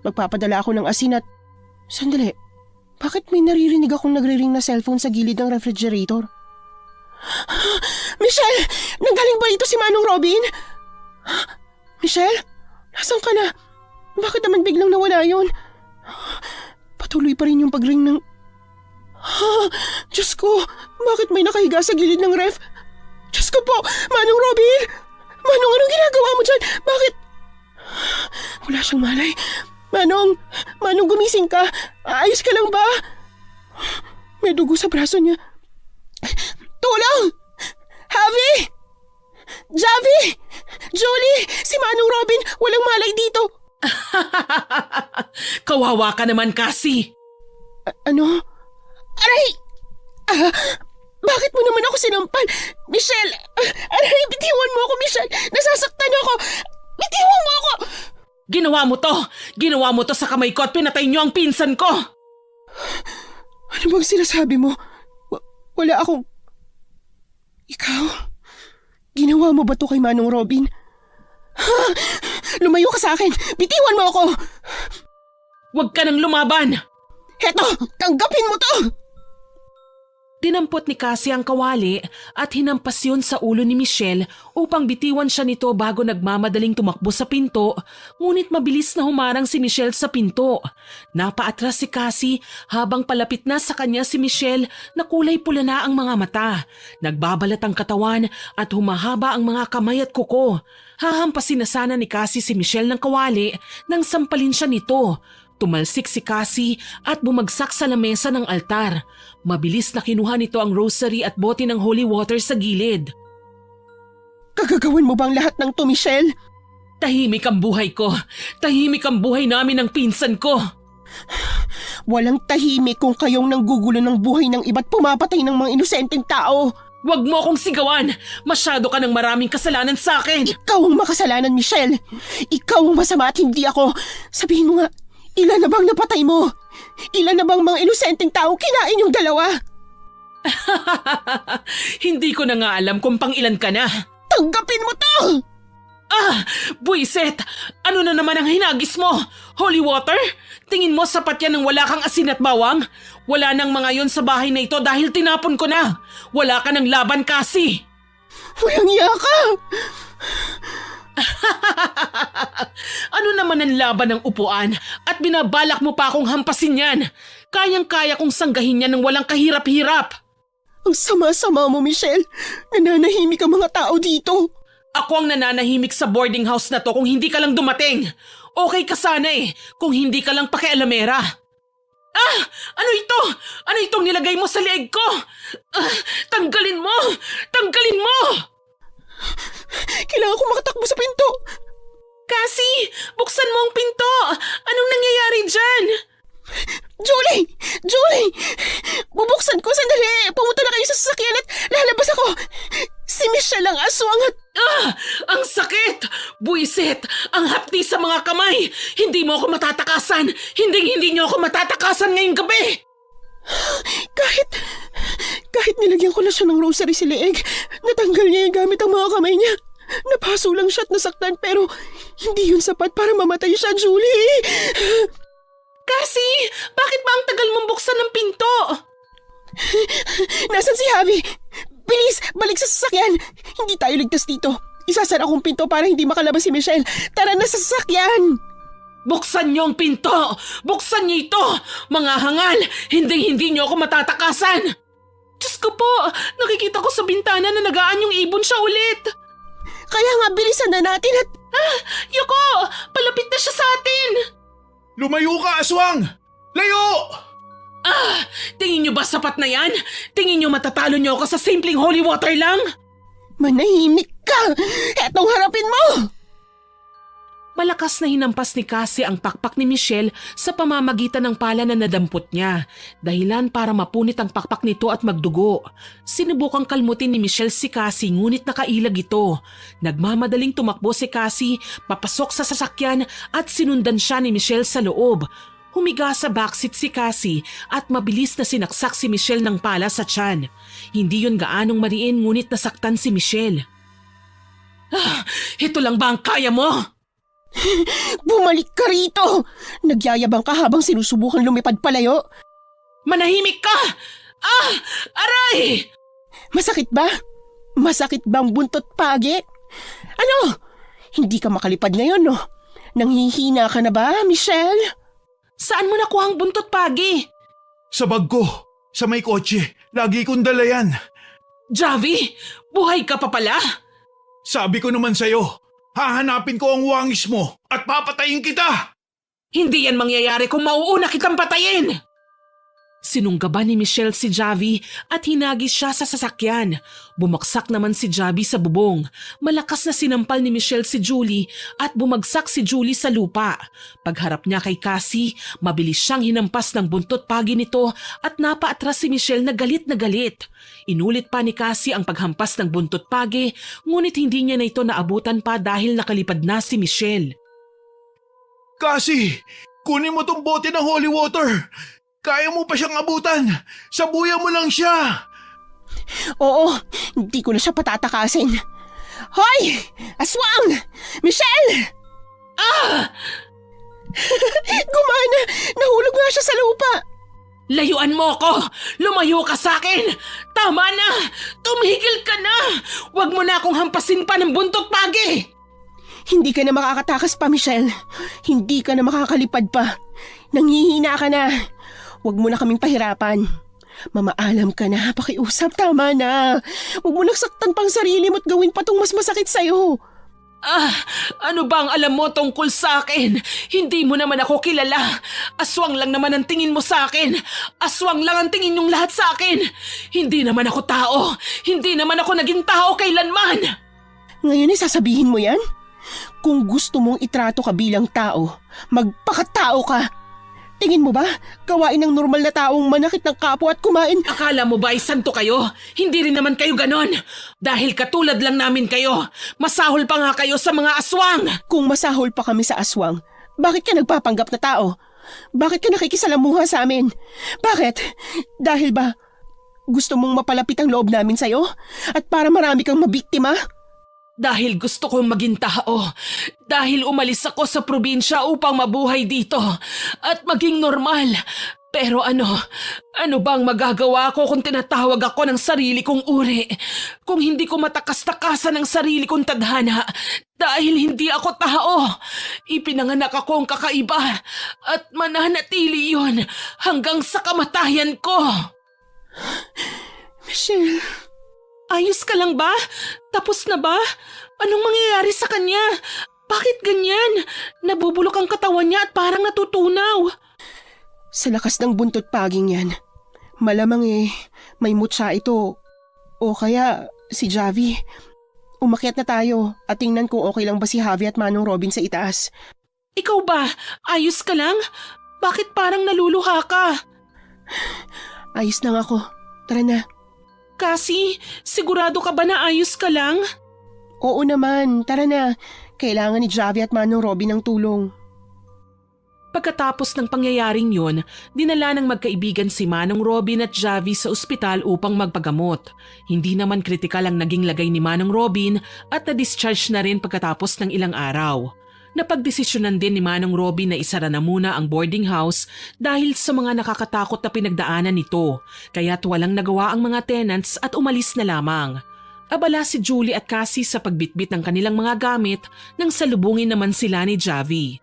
Speaker 2: Magpapadala ako ng asin at... Sandali, bakit may naririnig akong nagre-ring na cellphone sa gilid ng refrigerator? Michelle! Nanggaling ba ito si Manong Robin? Michelle? Nasaan ka na? Bakit naman biglang nawala yun? Patuloy pa rin yung pag-ring ng... Diyos ko, bakit may nakahiga sa gilid ng ref? Diyos ko po, Manong Robin! Manong, anong ginagawa mo dyan? Bakit? Wala siyang malay. Manong, gumising ka. Ayos ka lang ba? May dugo sa braso niya. Tulong! Javi! Javi! Julie! Si Manong Robin! Walang malay dito!
Speaker 1: Kawawa ka naman kasi.
Speaker 2: Ano? Aray! Bakit mo naman ako sinampal? Michelle! Aray, bitiwan mo ako, Michelle! Nasasaktan ako! Bitiwan mo ako!
Speaker 1: Ginawa mo to sa kamay ko at pinatay niyo ang pinsan ko!
Speaker 2: Ano bang sinasabi mo? Wala akong... Ikaw? Ginawa mo ba to kay Manong Robin? Lumayo ka sa akin! Bitiwan mo ako!
Speaker 1: Huwag ka nang lumaban!
Speaker 2: Heto! Tanggapin mo to!
Speaker 1: Dinampot ni Cassie ang kawali at hinampas yun sa ulo ni Michelle upang bitiwan siya nito bago nagmamadaling tumakbo sa pinto, ngunit mabilis na humarang si Michelle sa pinto. Napaatras si Cassie habang palapit na sa kanya si Michelle na kulay pula na ang mga mata. Nagbabalat ang katawan at humahaba ang mga kamay at kuko. Hahampasin na sana ni Cassie si Michelle ng kawali nang sampalin siya nito. Tumalsik si Cassie at bumagsak sa lamesa ng altar. Mabilis na kinuha nito ang rosary at bote ng holy water sa gilid.
Speaker 2: Kagagawin mo bang lahat ng to, Michelle?
Speaker 1: Tahimik ang buhay ko. Tahimik ang buhay namin ng pinsan ko.
Speaker 2: Walang tahimik kung kayong nanggugulo ng buhay ng iba't pumapatay ng mga inosenteng tao.
Speaker 1: Huwag mo akong sigawan. Masyado ka ng maraming kasalanan sa akin.
Speaker 2: Ikaw ang makasalanan, Michelle. Ikaw ang masama at hindi ako. Sabihin mo nga, ilan na bang napatay mo? Ilan na bang mga inosenteng tao kinain yung dalawa?
Speaker 1: Hindi ko na nga alam kung pang ilan ka na.
Speaker 2: Tanggapin mo to!
Speaker 1: Buiset! Ano na naman ang hinagis mo? Holy water? Tingin mo sapat yan ng wala kang asin at bawang? Wala nang mga yon sa bahay na ito dahil tinapon ko na. Wala ka ng laban kasi.
Speaker 2: Walang iya ka!
Speaker 1: Ano naman ang laban ng upuan at binabalak mo pa akong hampasin yan? Kayang-kaya kong sanggahin yan ng walang kahirap-hirap.
Speaker 2: Ang sama-sama mo, Michelle. Nananahimik ang mga tao dito.
Speaker 1: Ako ang nananahimik sa boarding house na to kung hindi ka lang dumating. Okay ka sana eh, kung hindi ka lang pakialamera. Ano ito? Ano itong nilagay mo sa leeg ko? Tanggalin mo! Tanggalin mo!
Speaker 2: Kailangan ko makatakbo sa pinto.
Speaker 1: Cassie, buksan mo ang pinto! Anong nangyayari dyan?
Speaker 2: Julie! Julie! Bubuksan ko, sandali! Pumunta na kayo sa sasakyan at lalabas ako! Si Michelle ang aswang at...
Speaker 1: Ang sakit! Buisit! Ang hapdi sa mga kamay! Hindi mo ako matatakasan! Hindi niyo ako matatakasan ngayong gabi!
Speaker 2: Kahit nilagyan ko na siya ng rosary sa leeg, natanggal niya yung gamit ang mga kamay niya. Napaso lang siya at nasaktan pero hindi yun sapat para mamatay siya, Julie!
Speaker 1: Cassie! Bakit ba ang tagal mong buksan ng pinto?
Speaker 2: Nasaan si Javi? Bilis! Balik sa sasakyan! Hindi tayo ligtas dito. Isasara kong pinto para hindi makalabas si Michelle. Tara na sa sasakyan!
Speaker 1: Buksan niyo ang pinto! Buksan niyo ito! Mga hangal! Hindi niyo ako matatakasan! Diyos ko po, nakikita ko sa bintana na nagaan yung ibon siya ulit.
Speaker 2: Kaya nga bilisan na natin at
Speaker 1: Yoko, palapit na siya sa atin.
Speaker 3: Lumayo ka, aswang! Layo!
Speaker 1: Tingin niyo ba sapat na yan? Tingin niyo matatalo niyo ako sa simpleng holy water lang?
Speaker 2: manahimik ka! Etong harapin mo!
Speaker 1: Malakas na hinampas ni Cassie ang pakpak ni Michelle sa pamamagitan ng pala na nadampot niya, dahilan para mapunit ang pakpak nito at magdugo. Sinubukang kalmutin ni Michelle si Cassie ngunit nakailag ito. Nagmamadaling tumakbo si Cassie, papasok sa sasakyan at sinundan siya ni Michelle sa loob. Humiga sa backseat si Cassie at mabilis na sinaksak si Michelle ng pala sa tiyan. Hindi yun gaanong mariin ngunit nasaktan si Michelle. Ito lang ba ang kaya mo?
Speaker 2: Bumalik ka rito! Nagyayabang ka habang sinusubukan lumipad palayo.
Speaker 1: Manahimik ka! Aray!
Speaker 2: Masakit ba? Masakit bang buntot pagi? Ano? Hindi ka makalipad ngayon, no? Nanghihina ka na ba, Michelle?
Speaker 1: Saan mo nakuha ang buntot pagi?
Speaker 3: Sa bag ko, sa may kotse, lagi kong dala yan.
Speaker 1: Javi, buhay ka pa pala?
Speaker 3: Sabi ko naman sa'yo, hahanapin ko ang wangis mo at papatayin kita!
Speaker 1: Hindi yan mangyayari kung mauuna kitang patayin! Sinunggaban ni Michelle si Javi at hinagis siya sa sasakyan. Bumaksak naman si Javi sa bubong. Malakas na sinampal ni Michelle si Julie at bumagsak si Julie sa lupa. Pagharap niya kay Cassie, mabilis siyang hinampas ng buntot pagi nito at napaatras si Michelle na galit na galit. Inulit pa ni Cassie ang paghampas ng buntot pagi, ngunit hindi niya na ito naabutan pa dahil nakalipad na si Michelle.
Speaker 3: Kasi, kunin mo tong bote ng holy water! Kaya mo pa siyang abutan! Sabuyan mo lang siya!
Speaker 2: Oo, hindi ko na siya patatakasin. Hoy! Aswang! Michelle! Gumana! Nahulog nga siya sa lupa!
Speaker 1: Layuan mo ako! Lumayo ka sa akin! Tama na! Tumigil ka na! Huwag mo na akong hampasin pa ng buntot pagi!
Speaker 2: Hindi ka na makakatakas pa, Michelle. Hindi ka na makakalipad pa. Nanghihina ka na. Huwag mo na kaming pahirapan. Mamaalam ka na, pakiusap, tama na. Huwag mo nagsaktan pang sarili mo at gawin pa tong mas masakit sa'yo.
Speaker 1: Ano ba ang alam mo tungkol sa akin? Hindi mo naman ako kilala. Aswang lang naman ang tingin mo sa akin. Aswang lang ang tingin yung lahat sa akin. Hindi naman ako tao. Hindi naman ako naging tao kailanman.
Speaker 2: Ngayon ay sasabihin mo yan? Kung gusto mong itrato ka bilang tao, magpakatao ka. Tingin mo ba, gawain ng normal na taong manakit ng kapwa at kumain?
Speaker 1: Akala mo ba ay santo kayo? Hindi rin naman kayo ganon. Dahil katulad lang namin kayo. Masahol pa nga kayo sa mga aswang.
Speaker 2: Kung masahol pa kami sa aswang, bakit ka nagpapanggap na tao? Bakit ka nakikisalamuha sa amin? Bakit? Dahil ba gusto mong mapalapit ang loob namin sa'yo? At para marami kang mabiktima?
Speaker 1: Dahil gusto kong maging tao. Dahil umalis ako sa probinsya upang mabuhay dito at maging normal. Pero ano bang magagawa ko kung tinatawag ako ng sarili kong uri? Kung hindi ko matakas-takasan ng sarili kong tadhana dahil hindi ako tao. Ipinanganak akong kakaiba at mananatili yun hanggang sa kamatayan ko.
Speaker 2: Michelle...
Speaker 1: Ayos ka lang ba? Tapos na ba? Anong mangyayari sa kanya? Bakit ganyan? Nabubulok ang katawan niya at parang natutunaw.
Speaker 2: Sa lakas ng buntot paging yan, malamang may mutya ito. O kaya si Javi. Umakyat na tayo at tingnan kung okay lang ba si Javi at Manong Robin sa itaas.
Speaker 1: Ikaw ba? Ayos ka lang? Bakit parang naluluha ka?
Speaker 2: Ayos lang ako. Tara na.
Speaker 1: Kasi, sigurado ka ba na ayos ka lang?
Speaker 2: Oo naman, tara na. Kailangan ni Javi at Manong Robin ng tulong.
Speaker 1: Pagkatapos ng pangyayaring yun, dinala ng magkaibigan si Manong Robin at Javi sa ospital upang magpagamot. Hindi naman kritikal ang naging lagay ni Manong Robin at na-discharge na rin pagkatapos ng ilang araw. Napagdesisyonan din ni Manong Robin na isara na muna ang boarding house dahil sa mga nakakatakot na pinagdaanan nito, kaya't walang nagawa ang mga tenants at umalis na lamang. Abala si Julie at Cassie sa pagbitbit ng kanilang mga gamit nang salubungin naman sila ni Javi.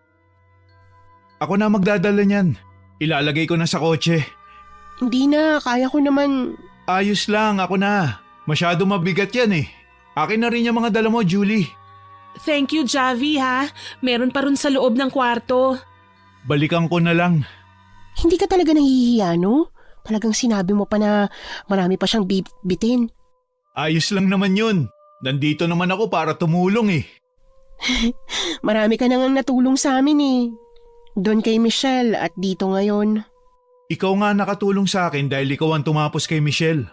Speaker 3: Ako na magdadala niyan. Ilalagay ko na sa kotse.
Speaker 2: Hindi na, kaya ko naman.
Speaker 3: Ayos lang, ako na. Masyado mabigat yan eh. Akin na rin yung mga dala mo, Julie.
Speaker 1: Thank you, Javi ha. Meron pa rin sa loob ng kwarto.
Speaker 3: Balikan ko na lang.
Speaker 2: Hindi ka talaga nahihiya, no? Talagang sinabi mo pa na marami pa siyang bitin.
Speaker 3: Ayos lang naman yun. Nandito naman ako para tumulong eh.
Speaker 2: Marami ka nang natulong sa amin eh. Doon kay Michelle at dito ngayon.
Speaker 3: Ikaw nga nakatulong sa akin dahil ikaw ang tumapos kay Michelle.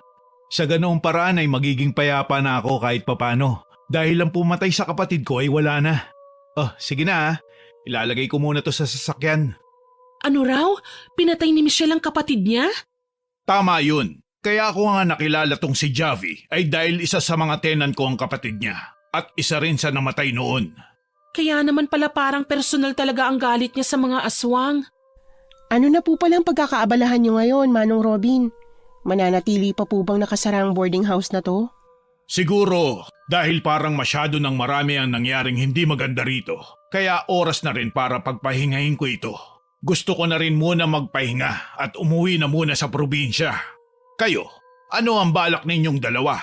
Speaker 3: Sa ganoong paraan ay magiging payapa na ako kahit papano. Dahil ang pumatay sa kapatid ko ay wala na. Oh, sige na. Ilalagay ko muna to sa sasakyan.
Speaker 1: Ano raw? Pinatay ni Michelle ang kapatid niya?
Speaker 3: Tama yun. Kaya ako nga nakilala tong si Javi ay dahil isa sa mga tenan ko ang kapatid niya. At isa rin sa namatay noon.
Speaker 1: Kaya naman pala parang personal talaga ang galit niya sa mga aswang.
Speaker 2: Ano na po palang pagkakaabalahan niyo ngayon, Manong Robin? Mananatili pa po bang nakasara ang boarding house na to?
Speaker 3: Siguro dahil parang masyado nang marami ang nangyaring hindi maganda rito. Kaya oras na rin para pagpahingahin ko ito. Gusto ko na rin muna magpahinga at umuwi na muna sa probinsya. Kayo, ano ang balak ninyong dalawa?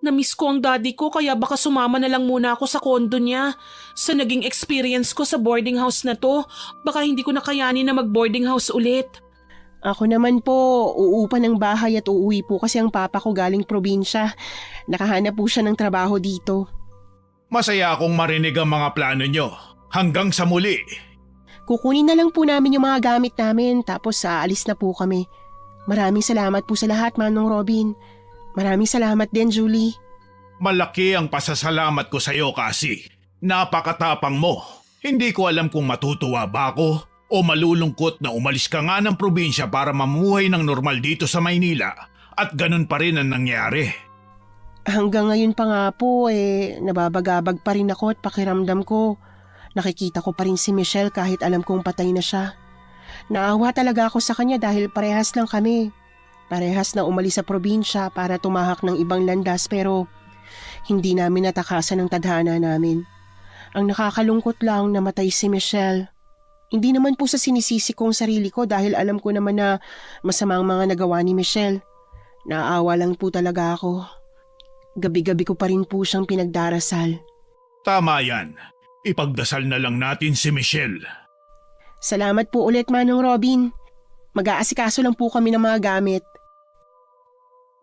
Speaker 1: Namiss ko ang daddy ko kaya baka sumama na lang muna ako sa kondo niya. Sa naging experience ko sa boarding house na to, baka hindi ko na kayanin na mag-boarding house ulit.
Speaker 2: Ako naman po, uupa ng bahay at uuwi po kasi ang papa ko galing probinsya. Nakahanap po siya ng trabaho dito.
Speaker 3: Masaya akong marinig ang mga plano nyo. Hanggang sa muli.
Speaker 2: Kukunin na lang po namin yung mga gamit namin tapos aalis na po kami. Maraming salamat po sa lahat, Manong Robin. Maraming salamat din, Julie.
Speaker 3: Malaki ang pasasalamat ko sa iyo kasi. Napakatapang mo. Hindi ko alam kung matutuwa ba ako o malulungkot na umalis ka nga ng probinsya para mamuhay ng normal dito sa Maynila at ganun pa rin ang nangyari.
Speaker 2: Hanggang ngayon pa nga po nababagabag pa rin ako at pakiramdam ko. Nakikita ko pa rin si Michelle kahit alam kong patay na siya. Naawa talaga ako sa kanya dahil parehas lang kami. Parehas na umalis sa probinsya para tumahak ng ibang landas pero hindi namin natakasan ang tadhana namin. Ang nakakalungkot lang namatay si Michelle. Hindi naman po sa sinisisi kong sarili ko dahil alam ko naman na masama ang mga nagawa ni Michelle. Naawa lang po talaga ako. Gabi-gabi ko pa rin po siyang pinagdarasal.
Speaker 3: Tama yan. Ipagdasal na lang natin si Michelle.
Speaker 2: Salamat po ulit, Manong Robin. Mag-aasikaso lang po kami ng mga gamit.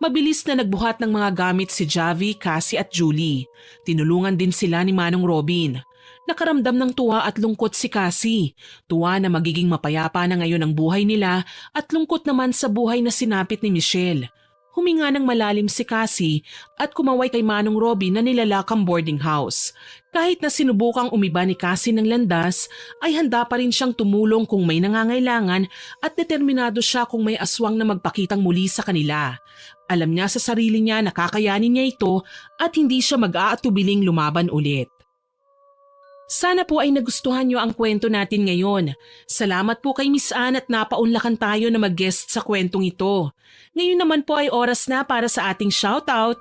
Speaker 1: Mabilis na nagbuhat ng mga gamit si Javi, Cassie at Julie. Tinulungan din sila ni Manong Robin. Nakaramdam ng tuwa at lungkot si Cassie. Tuwa na magiging mapayapa na ngayon ang buhay nila at lungkot naman sa buhay na sinapit ni Michelle. Huminga ng malalim si Cassie at kumaway kay Manong Robin na nilalak ang boarding house. Kahit na sinubukang umiba ni Cassie ng landas, ay handa pa rin siyang tumulong kung may nangangailangan at determinado siya kung may aswang na magpakitang muli sa kanila. Alam niya sa sarili niya na kakayanin niya ito at hindi siya mag-aatubiling lumaban ulit. Sana po ay nagustuhan niyo ang kwento natin ngayon. Salamat po kay Miss Ann at napaunlakan tayo na mag-guest sa kwentong ito. Ngayon naman po ay oras na para sa ating shoutout.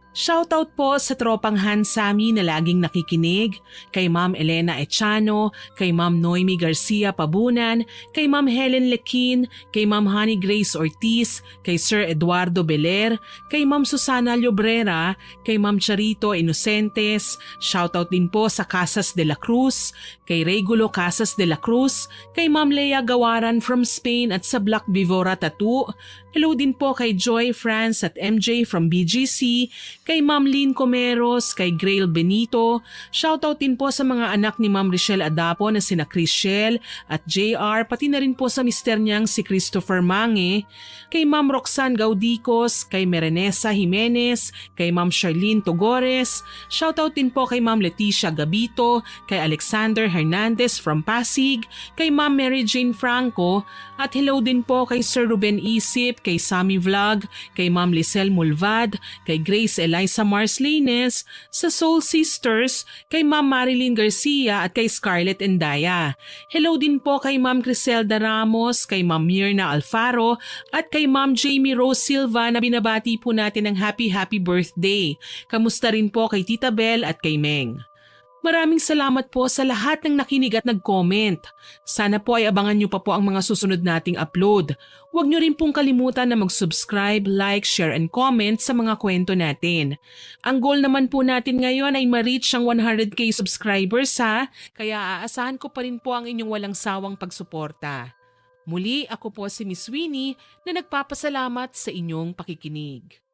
Speaker 1: Shoutout po sa tropang Hansami na laging nakikinig, kay Ma'am Elena Echano, kay Ma'am Noemi Garcia Pabunan, kay Ma'am Helen Lequin, kay Ma'am Honey Grace Ortiz, kay Sir Eduardo Beler, kay Ma'am Susana Llobrera, kay Ma'am Charito Inocentes, shoutout din po sa Casas de la Cruz, kay Regulo Casas de la Cruz, kay Ma'am Lea Gawaran from Spain at sa Black Vivora Tattoo. Hello din po kay Joy France at MJ from BGC, kay Ma'am Lynn Comeros, kay Grail Benito. Shoutout din po sa mga anak ni Ma'am Richelle Adapo na sina Chriselle at JR, pati na rin po sa mister niyang si Christopher Mange, kay Ma'am Roxanne Gaudicos, kay Merenesa Jimenez, kay Ma'am Charlene Togores. Shoutout din po kay Ma'am Leticia Gabito, kay Alexander Hernandez from Pasig, kay Ma'am Mary Jane Franco, at hello din po kay Sir Ruben Isip, kay Sammy Vlog, kay Ma'am Lisel Mulvad, kay Grace Eliza Marslines, sa Soul Sisters, kay Ma'am Marilyn Garcia at kay Scarlett Endaya. Hello din po kay Ma'am Criselda Ramos, kay Ma'am Mirna Alfaro at kay Ma'am Jamie Rose Silva na binabati po natin ng happy birthday. Kamusta rin po kay Tita Bel at kay Meng. Maraming salamat po sa lahat ng nakinig at nag-comment. Sana po ay abangan nyo pa po ang mga susunod nating upload. Huwag nyo rin pong kalimutan na mag-subscribe, like, share, and comment sa mga kwento natin. Ang goal naman po natin ngayon ay ma-reach ang 100k subscribers ha, kaya aasahan ko pa rin po ang inyong walang sawang pagsuporta. Muli, ako po si Miss Winnie na nagpapasalamat sa inyong pakikinig.